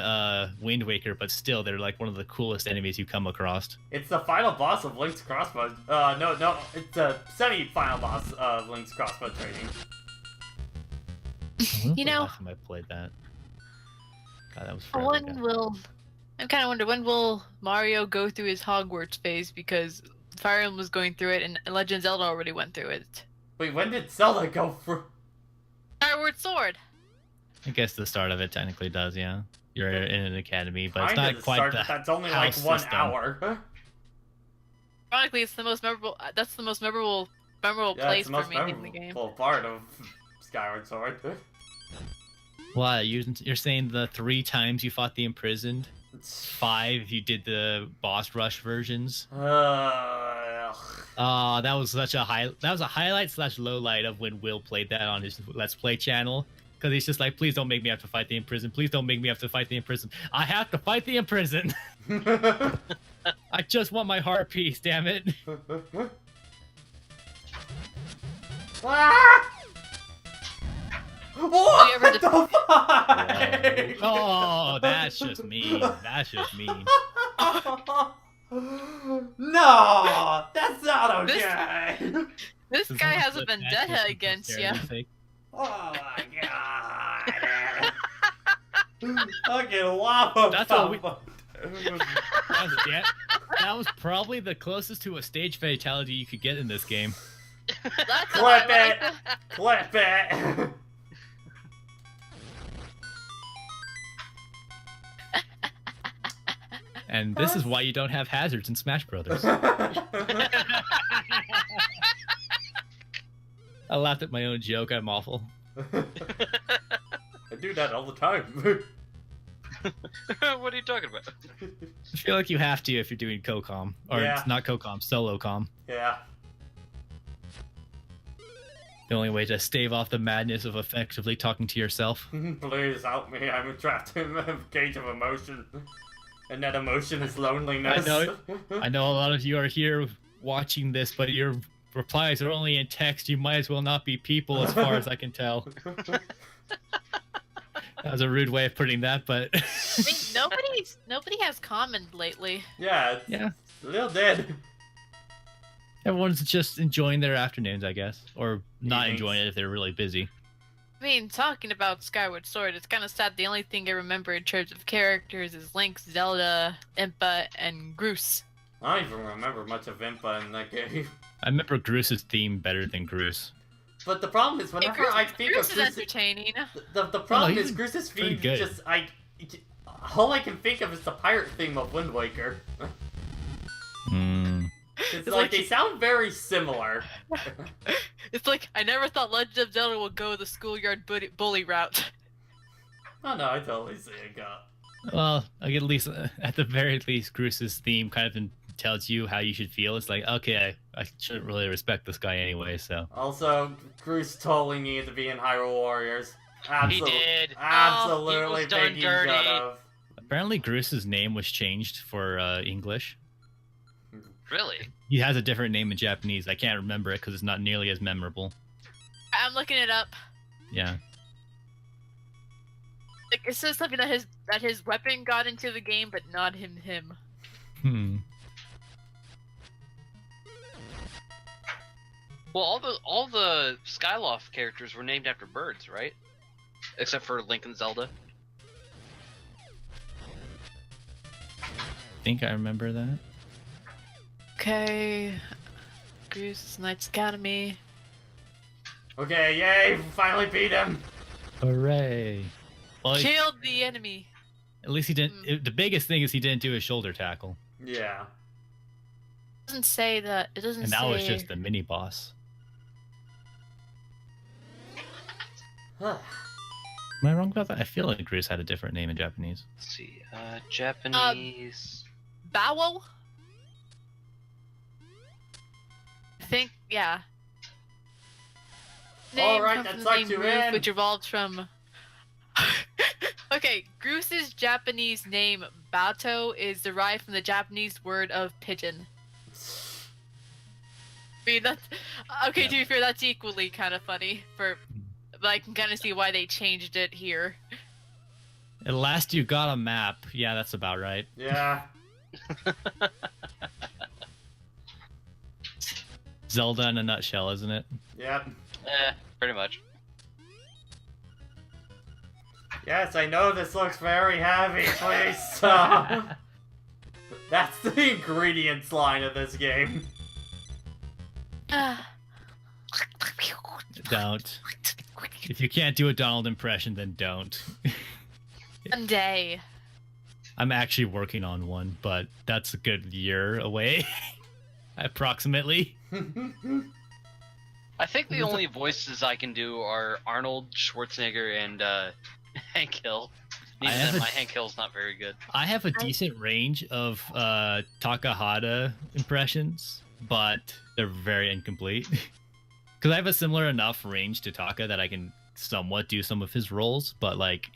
Wind Waker, but still, they're like one of the coolest enemies you come across. It's the final boss of Link's Crossbow. No, it's the semi-final boss of Link's Crossbow training. You know, last time I played that. God, that was forever ago. I'm kind of wondering, when will Mario go through his Hogwarts phase? Because Fire Emblem was going through it, and Legend of Zelda already went through it. Wait, when did Zelda go through? Skyward Sword! I guess the start of it technically does, yeah. You're in an academy, but it's Kinda not the quite start, the but that's only like house 1 system. hour. Ironically, it's the most memorable. That's the most memorable Yeah, place it's the for most me in the game. memorable part of Skyward Sword. What, you're saying the 3 times you fought the imprisoned? 5 if you did the boss rush versions? Oh, that was such a highlight / lowlight of when Will played that on his Let's Play channel. Because he's just like, please don't make me have to fight the imprisoned. Please don't make me have to fight the imprisoned. I have to fight the imprisoned. I just want my heart piece, damn it. Ah! What ever the fuck? Oh, that's just mean. That's just mean. No, that's not okay. This guy has a vendetta against you. Oh my god. Fucking lava. That's what we. That was probably the closest to a stage fatality you could get in this game. That's Clip it. Clip it. And this is why you don't have hazards in Smash Brothers. I laughed at my own joke. I'm awful. I do that all the time. What are you talking about? I feel like you have to if you're doing co-com. Or Yeah. it's not co-com, solo-com. Yeah. The only way to stave off the madness of effectively talking to yourself. Please help me. I'm trapped in a cage of emotion. And that emotion is loneliness. I know a lot of you are here watching this, but your replies are only in text. You might as well not be people as far as I can tell. That was a rude way of putting that, but... I mean, nobody has commented lately. Yeah, Yeah. a little dead. Everyone's just enjoying their afternoons, I guess. Or not Evenings. enjoying it if they're really busy. I mean, talking about Skyward Sword, it's kind of sad. The only thing I remember in terms of characters is Link, Zelda, Impa, and Groose. I don't even remember much of Impa in that game. I remember Groos's theme better than Groose. But the problem is, whenever I think Groose of is Groose, entertaining. the problem he's is Groose's pretty theme good. just all I can think of is the pirate theme of Wind Waker. It's like they sound very similar. It's like, I never thought Legend of Zelda would go the schoolyard bully route. Oh no, I totally see it go. Well, like at least, at the very least, Groos's theme kind of tells you how you should feel. It's like, okay, I shouldn't really respect this guy anyway, so. Also, Groose totally needed to be in Hyrule Warriors. He did. Absolutely he was done think he dirty. should've. Apparently, Groos's name was changed for English. Really? He has a different name in Japanese. I can't remember it because it's not nearly as memorable. I'm looking it up. Yeah. Like, it says something that his weapon got into the game, but not him. Well, all the Skyloft characters were named after birds, right? Except for Link and Zelda. think I remember that. Okay. Goose Knights Academy. Okay, yay! We finally beat him. Hooray! Well, Killed the enemy. at least he didn't. The biggest thing is he didn't do a shoulder tackle, Yeah. It doesn't say that. It doesn't and say. that was just the mini boss. Am I wrong about that? I feel like Grease had a different name in Japanese. Let's see. Japanese. Bowo? I think, yeah. Name Alright, comes that from the sucks name you Groove, in. which evolved from. Okay, Goose's Japanese name Bato is derived from the Japanese word of pigeon. I mean, that's okay. Yeah. To be fair, that's equally kind of funny. But I can kind of see why they changed it here. At last you got a map. Yeah, that's about right. Yeah. Zelda in a nutshell, isn't it? Yep. Pretty much. Yes, I know this looks very heavy. Please stop. That's the ingredients line of this game. Don't. If you can't do a Donald impression, then don't. Someday. I'm actually working on one, but that's a good year away. Approximately. I think the only voices I can do are Arnold Schwarzenegger and Hank Hill. Even then, my Hank Hill's not very good. I have a decent range of Takahata impressions, but they're very incomplete. Because I have a similar enough range to Taka that I can somewhat do some of his roles, but like,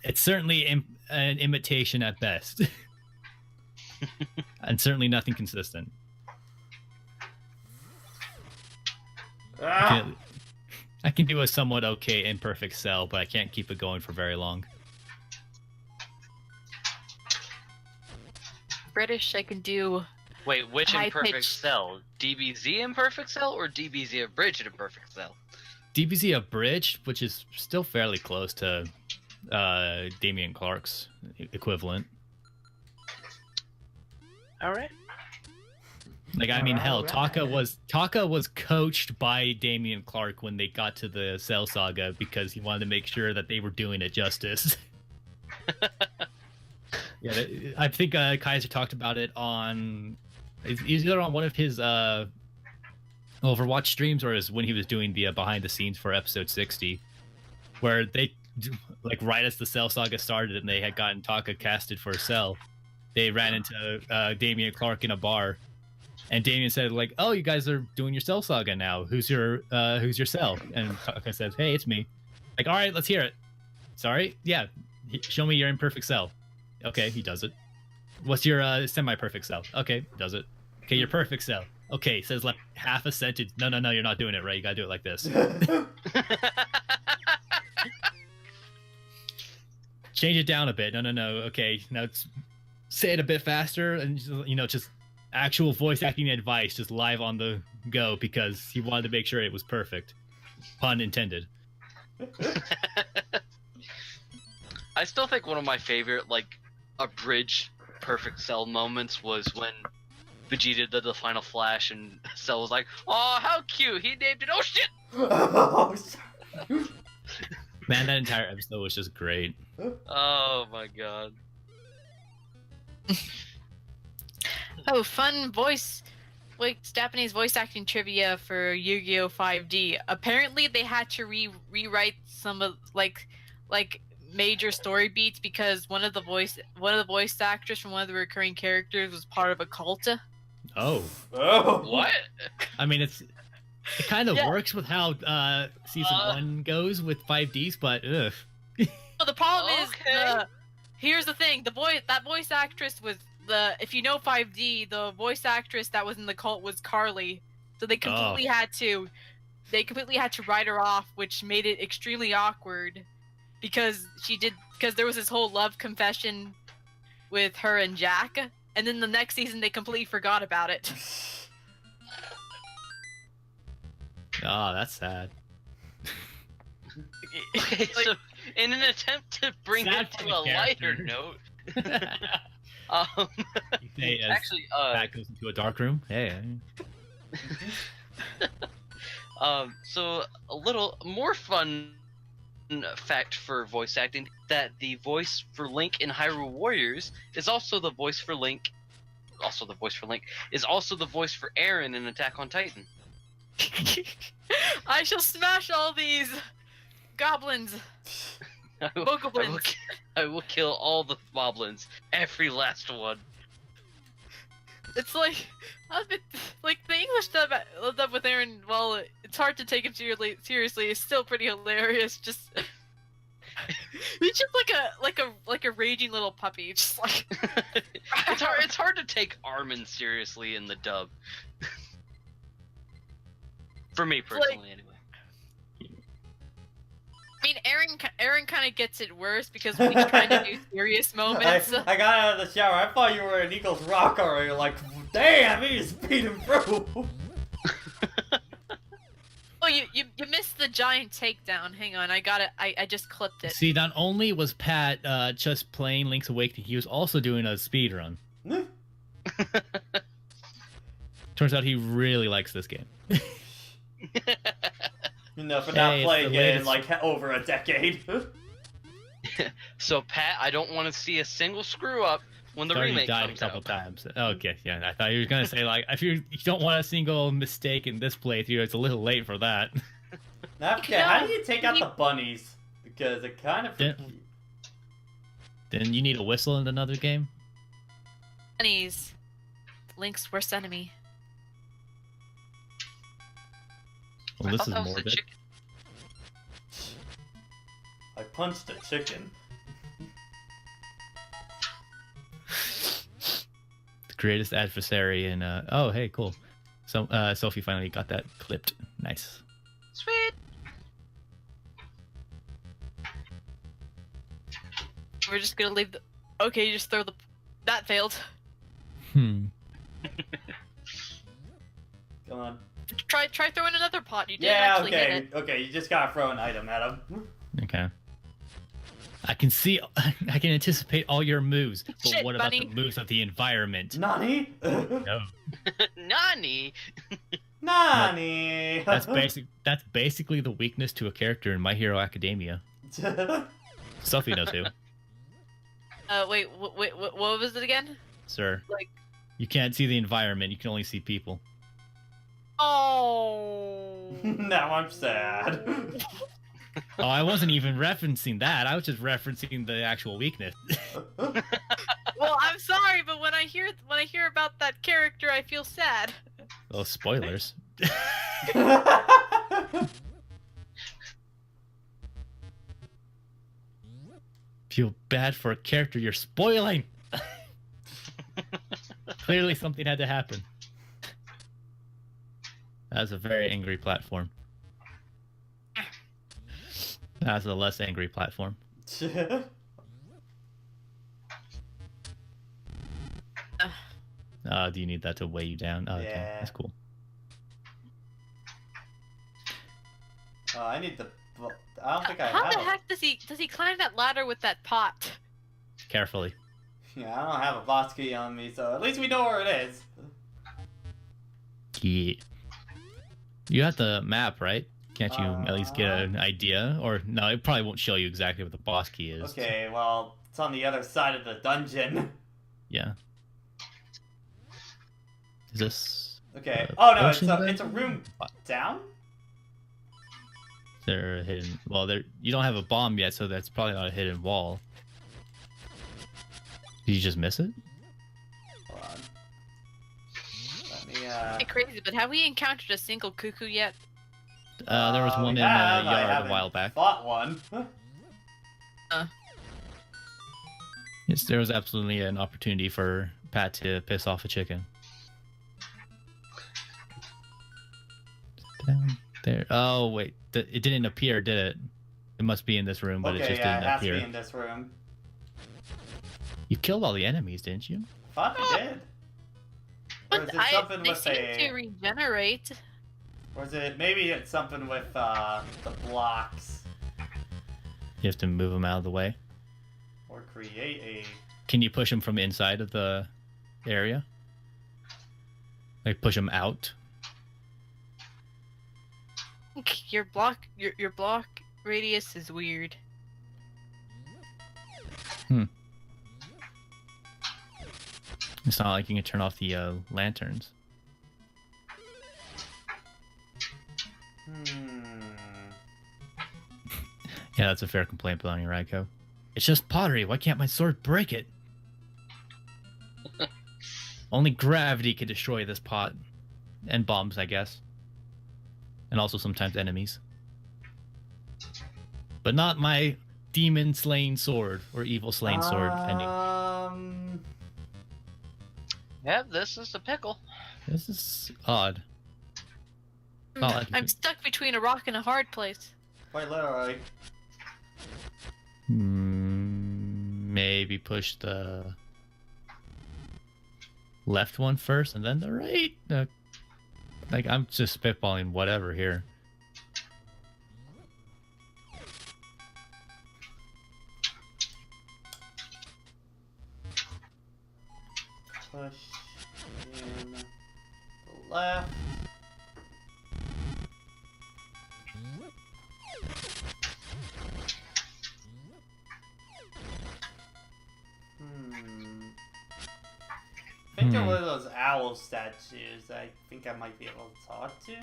it's certainly an imitation at best. And certainly nothing consistent. Ah. I can do a somewhat okay imperfect cell, but I can't keep it going for very long. British, I can do. Wait, which imperfect High-pitched. cell? DBZ imperfect cell or DBZ abridged imperfect cell? DBZ Abridged, which is still fairly close to Damien Clark's equivalent. All right. Like, I mean, hell, Alright. Taka was coached by Damien Clark when they got to the Cell Saga because he wanted to make sure that they were doing it justice. Yeah, I think Kaiser talked about it on either on one of his Overwatch streams or is when he was doing the behind the scenes for episode 60, where they like right as the Cell Saga started and they had gotten Taka casted for Cell, they ran into Damien Clark in a bar, and Damien said like, "Oh, you guys are doing your Cell Saga now. Who's your Cell?" And Taka said, "Hey, it's me." Like, all right, let's hear it. Sorry, yeah, show me your imperfect Cell. Okay, he does it. What's your semi-perfect Cell? Okay, does it. Okay, your perfect Cell. Okay, says like half a sentence. No, you're not doing it right. You gotta do it like this. Change it down a bit. No. Okay, now say it a bit faster, and just actual voice acting advice, just live on the go because he wanted to make sure it was perfect. Pun intended. I still think one of my favorite like abridged perfect Cell moments was when Vegeta did the final flash and Cell was like, "Oh, how cute! He named it. Oh shit!" Oh, Man, that entire episode was just great. Oh my god. Oh, fun Japanese voice acting trivia for Yu-Gi-Oh! 5D. Apparently, they had to rewrite some of like major story beats because one of the voice actors from one of the recurring characters was part of a cult. Oh, What? I mean, it kind of Yeah. works with how season 1 goes with 5Ds, but ugh. Well, the problem Okay. is, here's the thing: that voice actress was if you know 5D, the voice actress that was in the cult was Carly, so they completely had to write her off, which made it extremely awkward because there was this whole love confession with her and Jack, and then the next season they completely forgot about it. Oh, that's sad. Okay, so in an attempt to bring Sad it for to the a lighter character. note, Um, You say as actually, Pat goes into a dark room. Hey. so a little more fun fact for voice acting, that the voice for Link in Hyrule Warriors is also the voice for Link. Is also the voice for Aaron in Attack on Titan. I shall smash all these goblins. Bogoblins. I will kill all the moblins, every last one. It's like, like the English dub with Aaron. Well, it's hard to take him seriously. It's still pretty hilarious. Just he's just like a raging little puppy. Just like It's hard to take Armin seriously in the dub. For me personally, anyway. I mean, Aaron kind of gets it worse because when he's trying to do serious moments. I got out of the shower. I thought you were an Eagles rock already. Like, damn, he just beat him through. Oh, you missed the giant takedown. Hang on, I got it. I just clipped it. See, not only was Pat just playing Link's Awakening, he was also doing a speed run. Turns out he really likes this game. For not playing it in like over a decade. So Pat, I don't want to see a single screw up when the remake died comes a couple out. times. Okay, yeah, I thought you were gonna say like if you don't want a single mistake in this playthrough, it's a little late for that. Okay, how do you take out the bunnies? Because it kind of. Then you need a whistle in another game. Bunnies, Link's worst enemy. Well, this is That was the morbid. chicken. I punched a chicken. The greatest adversary in oh hey cool. So Sophie finally got that clipped. Nice. Sweet. We're just gonna leave the. Okay, you just throw the. That failed. Hmm. Come on. Try throwing another pot. You didn't Yeah, actually hit okay, it. okay. You just gotta throw an item at him. Okay. I can see. I can anticipate all your moves, but Shit, what about bunny. the moves of the environment? Nani? No. Nani? Nani? That's basically the weakness to a character in My Hero Academia. Sophie knows who. Wait, what was it again? Sir. Like. You can't see the environment. You can only see people. Oh. Now I'm sad. Oh, I wasn't even referencing that. I was just referencing the actual weakness. Well, I'm sorry, but when I hear about that character, I feel sad. Oh, spoilers. Feel bad for a character you're spoiling. Clearly something had to happen. That's a very angry platform. That's a less angry platform. Do you need that to weigh you down? Oh, okay, Yeah. that's cool. I need the. I don't think I How have. the heck does he climb that ladder with that pot? Carefully. Yeah, I don't have a boss key on me, so at least we know where it is. Yeah. You have the map, right? Can't you at least get an idea? Or no, it probably won't show you exactly what the boss key is. Okay, well, it's on the other side of the dungeon. Yeah. Is this? Okay. Oh no, Ocean it's a dungeon? room down. They're hidden. Well, you don't have a bomb yet, so that's probably not a hidden wall. Did you just miss it? Hold on. Let me. It's crazy, but have we encountered a single cuckoo yet? There was one we in have. the I yard a haven't while back. Fought one. Yes, there was absolutely an opportunity for Pat to piss off a chicken. Down there. Oh wait, it didn't appear, did it? It must be in this room, but Okay, it just yeah, didn't it has to appear. be in this room. You killed all the enemies, didn't you? Thought we did. Or is But it something they with seem to a? regenerate. Or is it maybe it's something with the blocks? You have to move them out of the way. Or create a. Can you push him from inside of the area? Like push him out? Your block radius is weird. It's not like you can turn off the lanterns. Yeah, that's a fair complaint, Belonging Raiko. It's just pottery. Why can't my sword break it? Only gravity could destroy this pot. And bombs, I guess. And also sometimes enemies. But not my demon slaying sword or evil slaying sword ending. Yeah, this is the pickle. This is odd. Oh, I'm stuck between a rock and a hard place. Quite literally. Maybe push the left one first and then the right. Like, I'm just spitballing whatever here. Push in the left. I think they're one of those owl statues I think I might be able to talk to.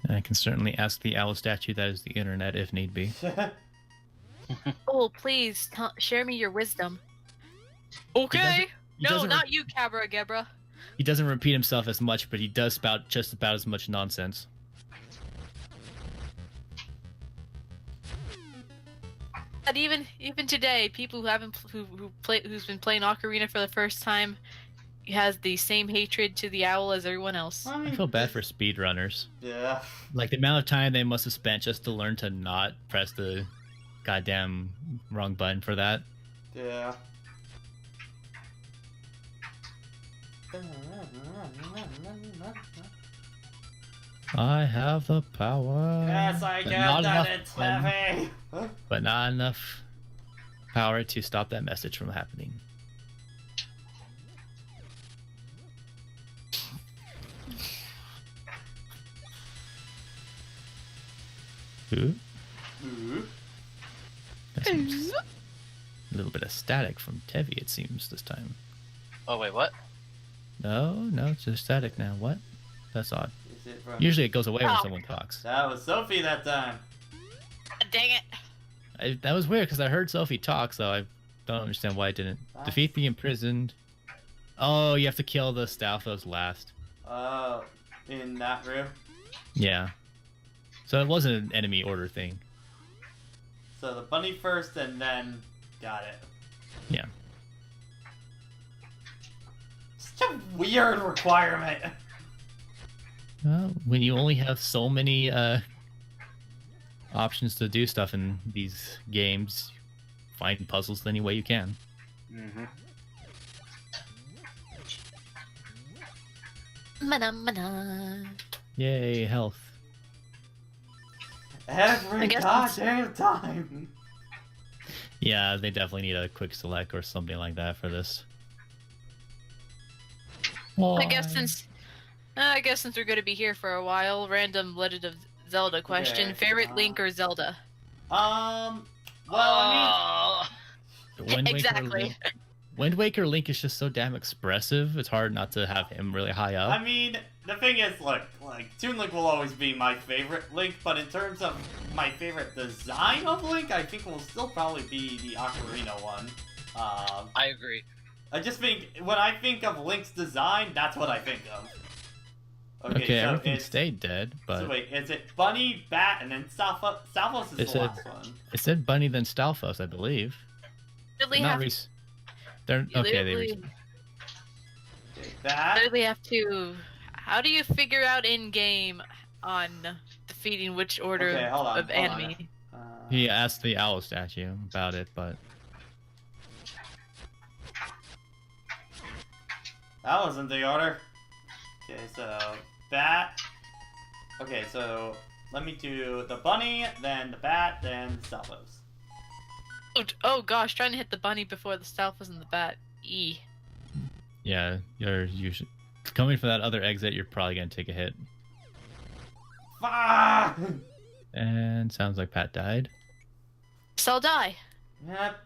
I can certainly ask the owl statue that is the internet if need be. Oh, please share me your wisdom. Okay. No, not you, Cabra Gebra. He doesn't repeat himself as much, but he does spout just about as much nonsense. And even today, people who's been playing Ocarina for the first time has the same hatred to the owl as everyone else. I feel bad for speedrunners. Yeah. Like the amount of time they must have spent just to learn to not press the goddamn wrong button for that. Yeah. I have the power. Yes, I get that it's heavy. But not enough power to stop that message from happening. Ooh. A little bit of static from Tevi, it seems, this time. Oh, wait, what? No, it's just static now. What? That's odd. Is it from... Usually it goes away when someone talks. That was Sophie that time. Dang it. That was weird because I heard Sophie talk, so I don't understand why it didn't. Defeat the imprisoned. Oh, you have to kill the Stalfos last. Oh, in that room? Yeah. So it wasn't an enemy order thing. So the bunny first and then got it. Yeah. Such a weird requirement. Well, when you only have so many options to do stuff in these games, find puzzles any way you can. Mm-hmm. Mana. Yay, health. Every goddamn time. Yeah, they definitely need a quick select or something like that for this. I guess since we're gonna be here for a while, random Legend of Zelda question: favorite Link or Zelda? Well, I Wind Waker exactly. Link, Wind Waker Link is just so damn expressive. It's hard not to have him really high up. I mean, the thing is, look, like Toon Link will always be my favorite Link, but in terms of my favorite design of Link, I think will still probably be the Ocarina one. I agree. I just think when I think of Link's design, that's what I think of. Okay, so everything stayed dead, but... So wait, is it Bunny, Bat, and then Stalfos is the last one? It said Bunny, then Stalfos, I believe. Really Not have They're okay. literally, Bat. literally have to. How do you figure out in game on defeating which order of enemy? He asked the owl statue about it, but that wasn't the order. Okay, so Bat. Okay, so let me do the Bunny, then the Bat, then Stalfos. Oh gosh, trying to hit the bunny before the stealth was in the bat. Yeah, you should, coming for that other exit, you're probably gonna take a hit. Ah! And sounds like Pat died. So I'll die. Yep.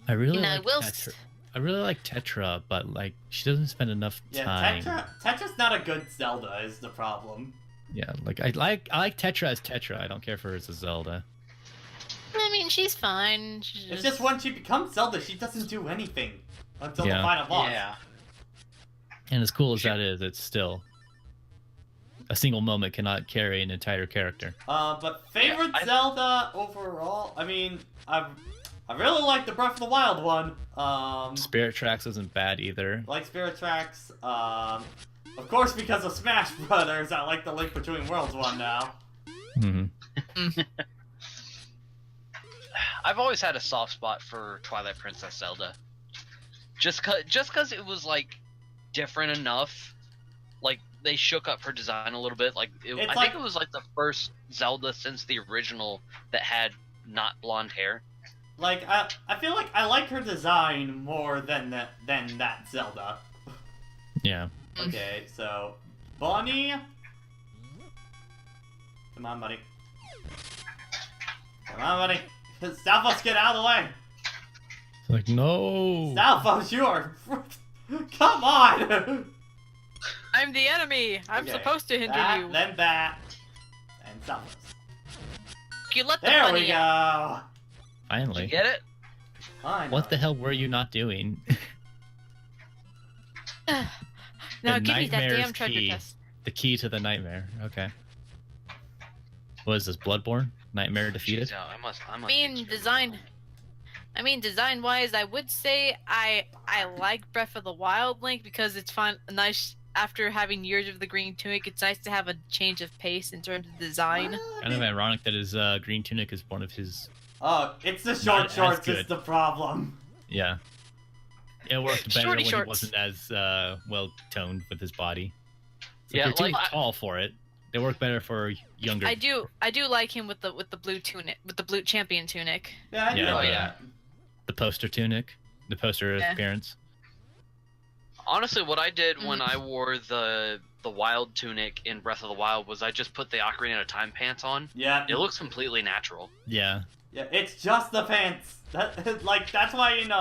I really And I like will Tetra. I really like Tetra, but like she doesn't spend enough time. Tetra's not a good Zelda is the problem. Yeah, like I like Tetra as Tetra. I don't care for her as a Zelda. I mean, she's fine. It's just when she becomes Zelda, she doesn't do anything until the Yeah. final boss. Yeah. And as cool as that is, it's still a single moment cannot carry an entire character. But favorite Yeah, Zelda overall? I mean, I really like the Breath of the Wild one. Spirit Tracks isn't bad either. Like Spirit Tracks. Of course, because of Smash Brothers, I like the Link Between Worlds one now. Mm-hmm. I've always had a soft spot for Twilight Princess Zelda. Just cause it was like different enough. Like they shook up her design a little bit. I think it was like the first Zelda since the original that had not blonde hair. Like I feel like I like her design more than that Zelda. Yeah. Okay, so Bonnie. Come on, buddy. Come on, buddy. Stalfos, get out of the way. It's like, no. Stalfos, you are. Come on. I'm the enemy. I'm Okay, supposed to hinder that, you. Then that, and Stalfos. You let the There bunny we go. out. Finally. You get it? Fine. What the hell were you not doing? Now The give me that nightmare's damn treasure key. chest. The key to the nightmare. Okay. What is this? Bloodborne? Nightmare defeated? Jeez, I must I mean, design-wise, I would say I like Breath of the Wild Link because it's fun, nice. After having years of the green tunic, it's nice to have a change of pace in terms of design. Kind of ironic that his green tunic is one of his. Oh, it's the Not short as shorts good. is the problem. Yeah. It worked better Shorty when shorts. he wasn't as well toned with his body. It's Yeah, like, you're too like- tall for it. They work better for younger. I do like him with the blue tunic, with the blue champion tunic. Yeah, I do Yeah, like yeah. that. The poster tunic, the poster Yeah. appearance. Honestly, what I did when I wore the wild tunic in Breath of the Wild was I just put the Ocarina of Time pants on. Yeah, It looks completely natural. Yeah. yeah, it's just the pants. That's why in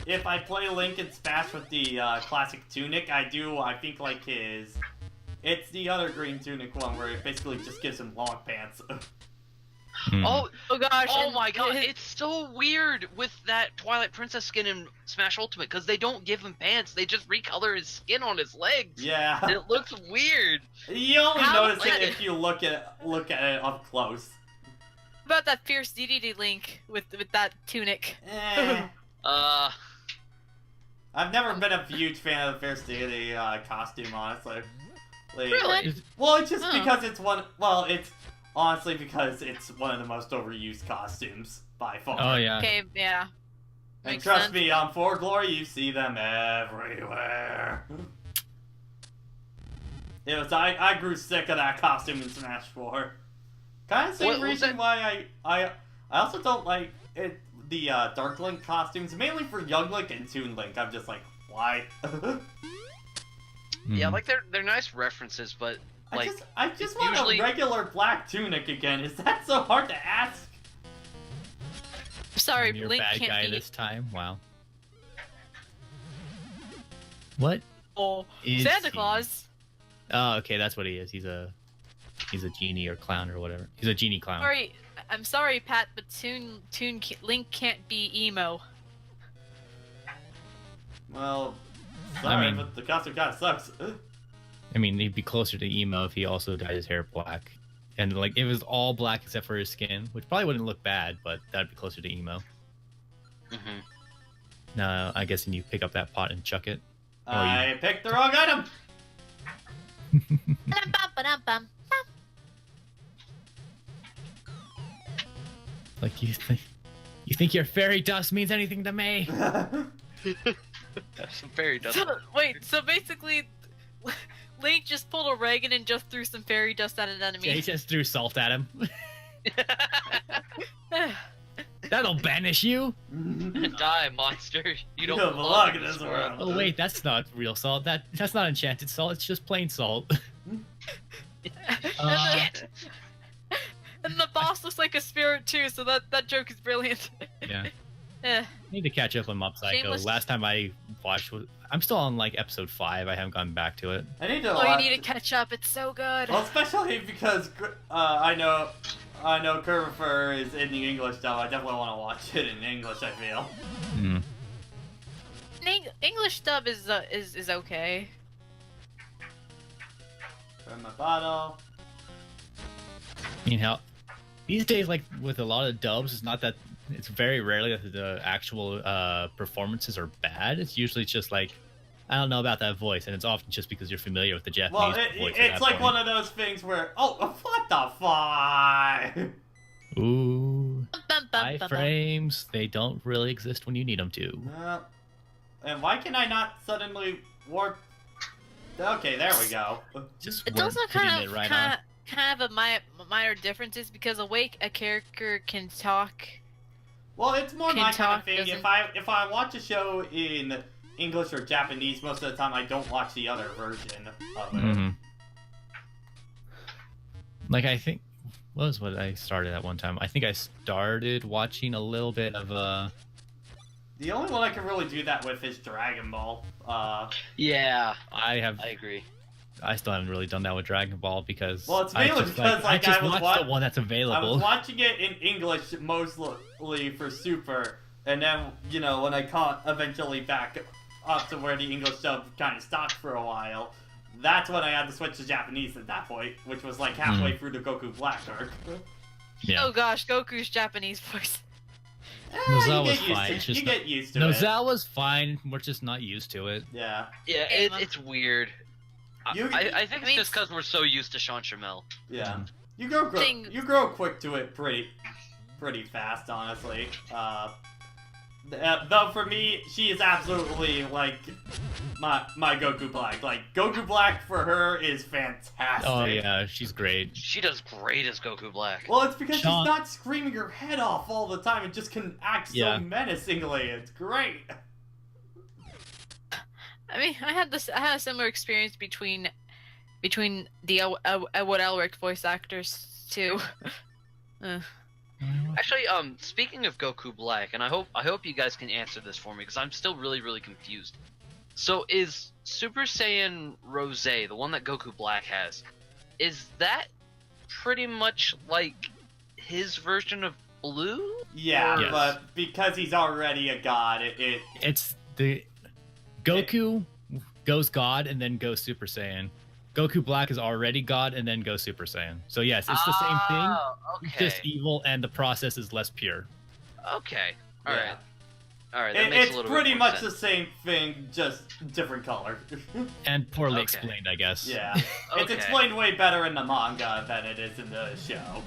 if I play Link in Smash with the classic tunic, I think like it's the other green tunic one where it basically just gives him long pants. Hmm. Oh gosh! oh and my god, his- it's so weird with that Twilight Princess skin in Smash Ultimate because they don't give him pants, they just recolor his skin on his legs. Yeah, And it looks weird. you only How- notice it if you look at it up close. about that fierce DDD Link with that tunic. Eh. Uh, I've never been a huge fan of the First Deity costume, honestly. Like, Really? Well, it's just Huh. because it's one. Well, it's honestly because it's one of the most overused costumes by far. Oh yeah. Okay, yeah. And Makes trust sense. me, on For Glory, you see them everywhere. It was I grew sick of that costume in Smash 4. Kind of same What was reason it? why I also don't like it the Dark Link costumes, mainly for Young Link and Toon Link. I'm just like, why? yeah, Mhm. like they're nice references, but like I just it's want usually- a regular black tunic again. Is that so hard to ask? Sorry, You're a Link bad can't guy be. this time. Wow. What Oh, is Santa he? Claus. Oh, okay, that's what he is. He's a genie or clown or whatever. He's a genie clown. Sorry, I'm sorry, Pat, but Link can't be emo. Well, sorry, mean- but the costume kind of sucks. I mean, he'd be closer to emo if he also dyed his hair black. And like it was all black except for his skin, which probably wouldn't look bad, but that'd be closer to emo. mhm. No, I guess when you pick up that pot and chuck it. I picked the wrong item. Ba-dum-bum-ba-dum-bum. Like you think your fairy dust means anything to me? Some fairy dust. Wait, so basically, Link just pulled a Reagan and just threw some fairy dust at an enemy. Yeah, he just threw salt at him. That'll banish you. Die, monster. You don't don't belong in this world. Oh wait, that's not real salt. That's not enchanted salt. It's just plain salt. And the boss looks like a spirit too, so that joke is brilliant. Yeah. Eh. Need to catch up on Mob Psycho. Shameless. Last time I watched I'm still on like episode 5. I haven't gone back to it. I need to Oh, you watch... need to catch up. It's so good. Well, especially because I know Curvifer is in the English dub. I definitely want to watch it in English, I feel. Hmm. English dub is okay. From my bottle. You know, these days, like with a lot of dubs, it's very rarely that the actual performances are bad. It's usually just like, I don't know about that voice, and it's often just because you're familiar with the Japanese voice. It's like one of those things where, what the fuck? Ooh, iframes, they don't really exist when you need them to. And why can I not suddenly warp? Okay, there we go. Just It's weren't also putting kind it of right on. a minor differences because a character can talk. Well, it's more Can my kind talk of thing. doesn't- If I watch a show in English or Japanese, most of the time I don't watch the other version of it. Mhm. Like I think, what was what I started at one time? I think I started watching a little bit of The only one I can really do that with is Dragon Ball. Yeah, I agree. still haven't really done that with Dragon Ball because Well, it's mainly because, I like, just I was watched the one that's I was available. watching it in English mostly for Super, and then, you know, when I caught eventually back up to where the English dub kind of stopped for a while, that's when I had to switch to Japanese at that point, which was like halfway through the Goku Black arc. Yeah. Oh gosh, Goku's Japanese voice. Nozawa you was get used fine. to- It's just you get used to it. Nozawa's fine. We're just not used to it. Yeah. Yeah, Emma. it's weird. I You- think it's mean, just because we're so used to Sean Shamel. Yeah. You Thing- grow quick to it pretty fast, honestly. Though for me, she is absolutely like my Goku Black. Like Goku Black for her is fantastic. Oh yeah, she's great. She does great as Goku Black. Well, it's because Sean- she's not screaming her head off all the time and just can act so Yeah. menacingly. It's great. I mean, I had a similar experience between the Edward Elric voice actors too. Actually, speaking of Goku Black, and I hope you guys can answer this for me because I'm still really confused. So is Super Saiyan Rose, the one that Goku Black has, is that pretty much like his version of Blue? Yeah, Yes. but because he's already a god, It's the Goku goes God and then goes Super Saiyan. Goku Black is already God and then goes Super Saiyan. So yes, it's the same thing, Oh, okay. just evil, and the process is less pure. Okay. Yeah. All right. That makes it's a little pretty bit more much the sense. same thing, just different color. And poorly Okay. explained, I guess. Yeah, it's Okay. explained way better in the manga than it is in the show.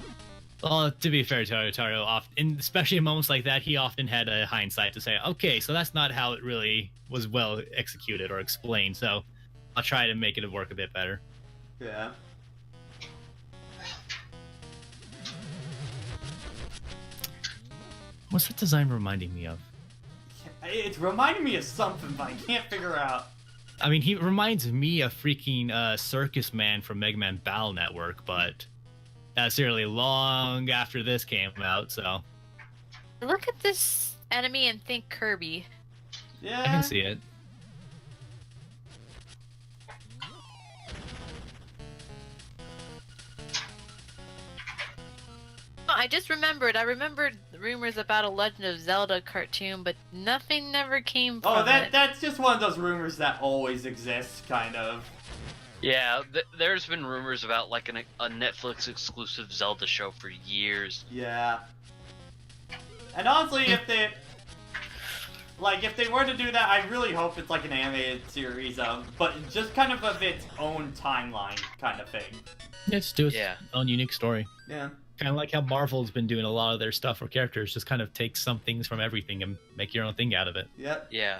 Well, to be fair, Taro often, especially in moments like that, he often had a hindsight to say, okay, so that's not how it really was well executed or explained, so I'll try to make it work a bit better. Yeah. What's that design reminding me of? It's reminding me of something, but I can't figure out. I mean, he reminds me of freaking Circus Man from Mega Man Battle Network, but that's really long after this came out, so Look at this enemy and think Kirby. Yeah. I can see it. Oh, I just remembered. I remembered rumors about a Legend of Zelda cartoon, but nothing never came from Oh, it. that's just one of those rumors that always exist, kind of. Yeah, there's been rumors about like a Netflix exclusive Zelda show for years. Yeah. And honestly, if they were to do that, I really hope it's like an animated series but just kind of its own timeline kind of thing. Yeah, just do its Yeah. own unique story. Yeah. Kind of like how Marvel's been doing a lot of their stuff for characters, just kind of take some things from everything and make your own thing out of it. Yep. Yeah.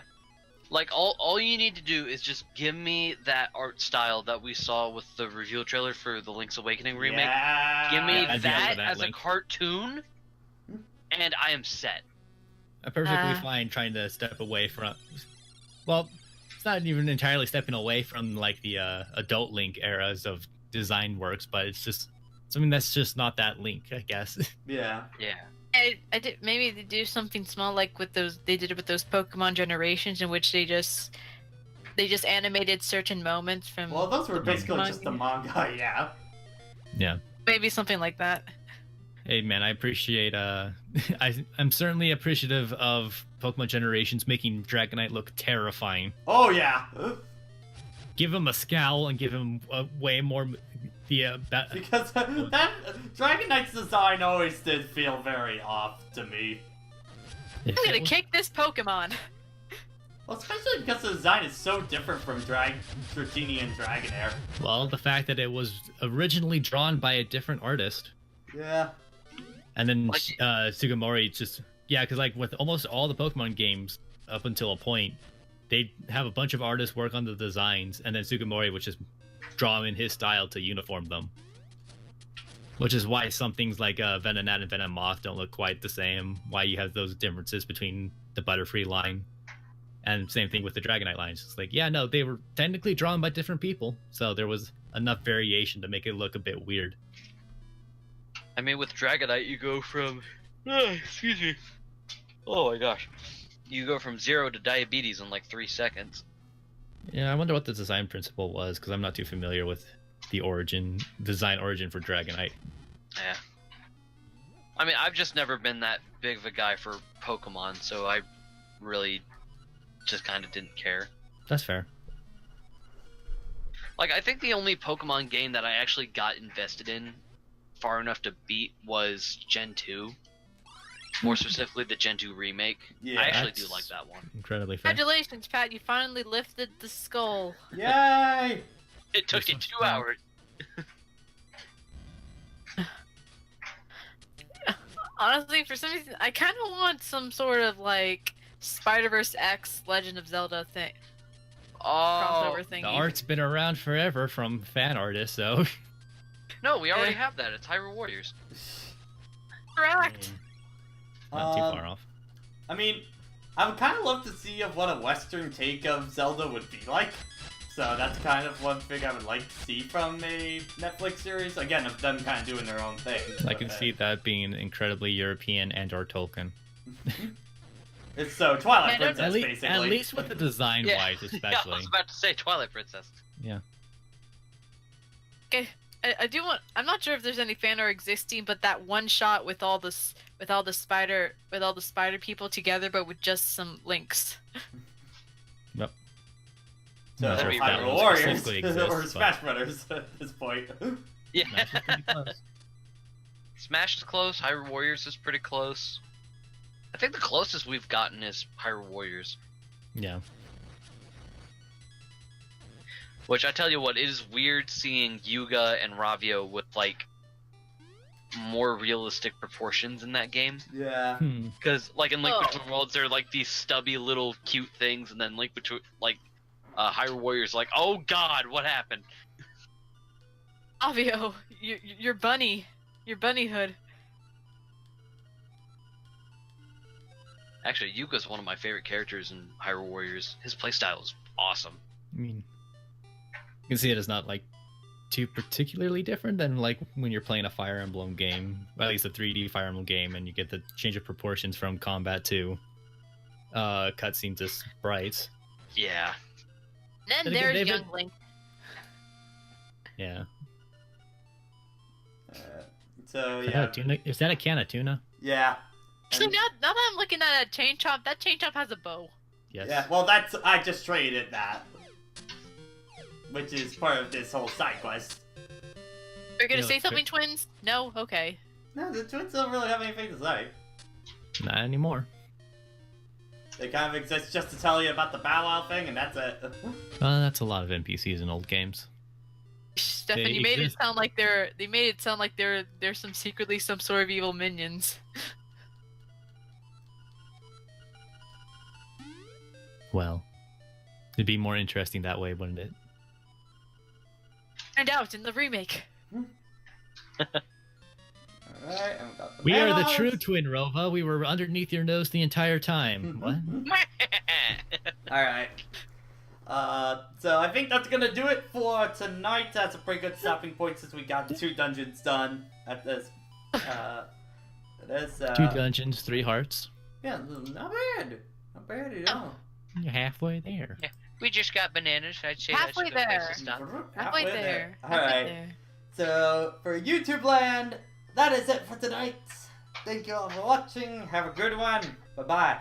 Like all you need to do is just give me that art style that we saw with the reveal trailer for the Link's Awakening remake. Yeah. Give me I'd be up that for that, as Link. a cartoon, and I am set. I'm perfectly fine trying to step away from. Well, it's not even entirely stepping away from like the adult Link eras of design works, but it's just something that's just not that Link, I guess. Yeah. Yeah. I did maybe they do something small like with those they did it with those Pokemon generations in which they just animated certain moments from. Well, those were basically Manga. just the manga, yeah. Yeah. Maybe something like that. Hey man, I appreciate I'm certainly appreciative of Pokemon Generations making Dragonite look terrifying. Oh yeah. Give him a scowl and give him way more Because that Dragonite's design always did feel very off to me. I'm gonna kick this Pokemon. Well, especially because the design is so different from Dratini and Dragonair. Well, the fact that it was originally drawn by a different artist. Yeah. And then Like- Sugimori just because like with almost all the Pokemon games up until a point, they have a bunch of artists work on the designs, and then Sugimori would just draw them in his style to uniform them. Which is why some things like Venonat and Venomoth don't look quite the same. Why you have those differences between the Butterfree line, and same thing with the Dragonite lines. It's like, yeah, no, they were technically drawn by different people, so there was enough variation to make it look a bit weird. I mean, with Dragonite, you go from. Excuse me. Oh my gosh. You go from 0 to diabetes in like 3 seconds. Yeah, I wonder what the design principle was, because I'm not too familiar with the design origin for Dragonite. Yeah. I mean, I've just never been that big of a guy for Pokemon, so I really just kind of didn't care. That's fair. Like, I think the only Pokemon game that I actually got invested in far enough to beat was Gen 2. More specifically, the Gen 2 remake. Yeah, I actually do that's- like that one. Incredibly fair. Congratulations, Pat! You finally lifted the skull. Yay! It took This you one's 2 fun. hours. Honestly, for some reason, I kind of want some sort of like Spider-Verse X Legend of Zelda thing Oh, crossover thing. The art's been around forever from fan artists, so no, we already have that. It's Hyrule Warriors. Correct. not too Um, far off. I mean, I would kind of love to see of what a Western take of Zelda would be like. So that's kind of one thing I would like to see from a Netflix series. Again, of them kind of doing their own thing. I can see that being incredibly European and/or Tolkien. It's so Twilight Yeah, Princess, basically. At least with the design Yeah. wise, Yeah, I especially. was about to say Twilight Princess. Okay, I do want. I'm not sure if there's any fan art existing, but that one shot with all the spider people together, but with just some links. Yep. So, Not sure if Hyrule that one Warriors specifically exists, or but- Smash Brothers at this point. Yeah. Smash is pretty close. Smash is close. Hyrule Warriors is pretty close. I think the closest we've gotten is Hyrule Warriors. Yeah. Which I tell you what, it is weird seeing Yuga and Ravio with like more realistic proportions in that game. Yeah. Because like in Link Oh. Between Worlds, they're like these stubby little cute things, and then Link Between Hyrule Warriors, like, oh god, what happened? Avio, your bunny hood. Actually, Yuga's one of my favorite characters in Hyrule Warriors. His playstyle is awesome. I mean, you can see it as not like too particularly different than like when you're playing a Fire Emblem game, at least a 3D Fire Emblem game, and you get the change of proportions from combat to cutscenes to sprites. Yeah. Then Then again, there's David- young Link. Yeah. So Is that yeah. a tuna? Is that a can of tuna? Yeah. Actually, And- now that I'm looking at that chain chomp has a bow. Yes. Yeah, well, I just traded that, which is part of this whole side quest. Are you gonna Yeah, say like, something, twins? No? Okay. No, the twins don't really have anything to say. Not anymore. They kind of exist just to tell you about the Bow Wow thing, and that's it. That's a lot of NPCs in old games. Stefan, They you made it exist. sound like they're some secretly some sort of evil minions. Well, It'd be more interesting that way, wouldn't it? Find out in the remake. Alright, and we got the We are the banners. true twin, Rova. We were underneath your nose the entire time. What? Alright. So I think that's gonna do it for tonight. That's a pretty good stopping point since we got 2 dungeons done at this. Two dungeons, 3 hearts. Yeah, not bad. Not bad at all. You're halfway there. Yeah. We just got bananas. I'd say Halfway that's a good place there. to stop. Halfway there. Alright. So, for YouTube land, that is it for tonight. Thank you all for watching. Have a good one. Bye-bye.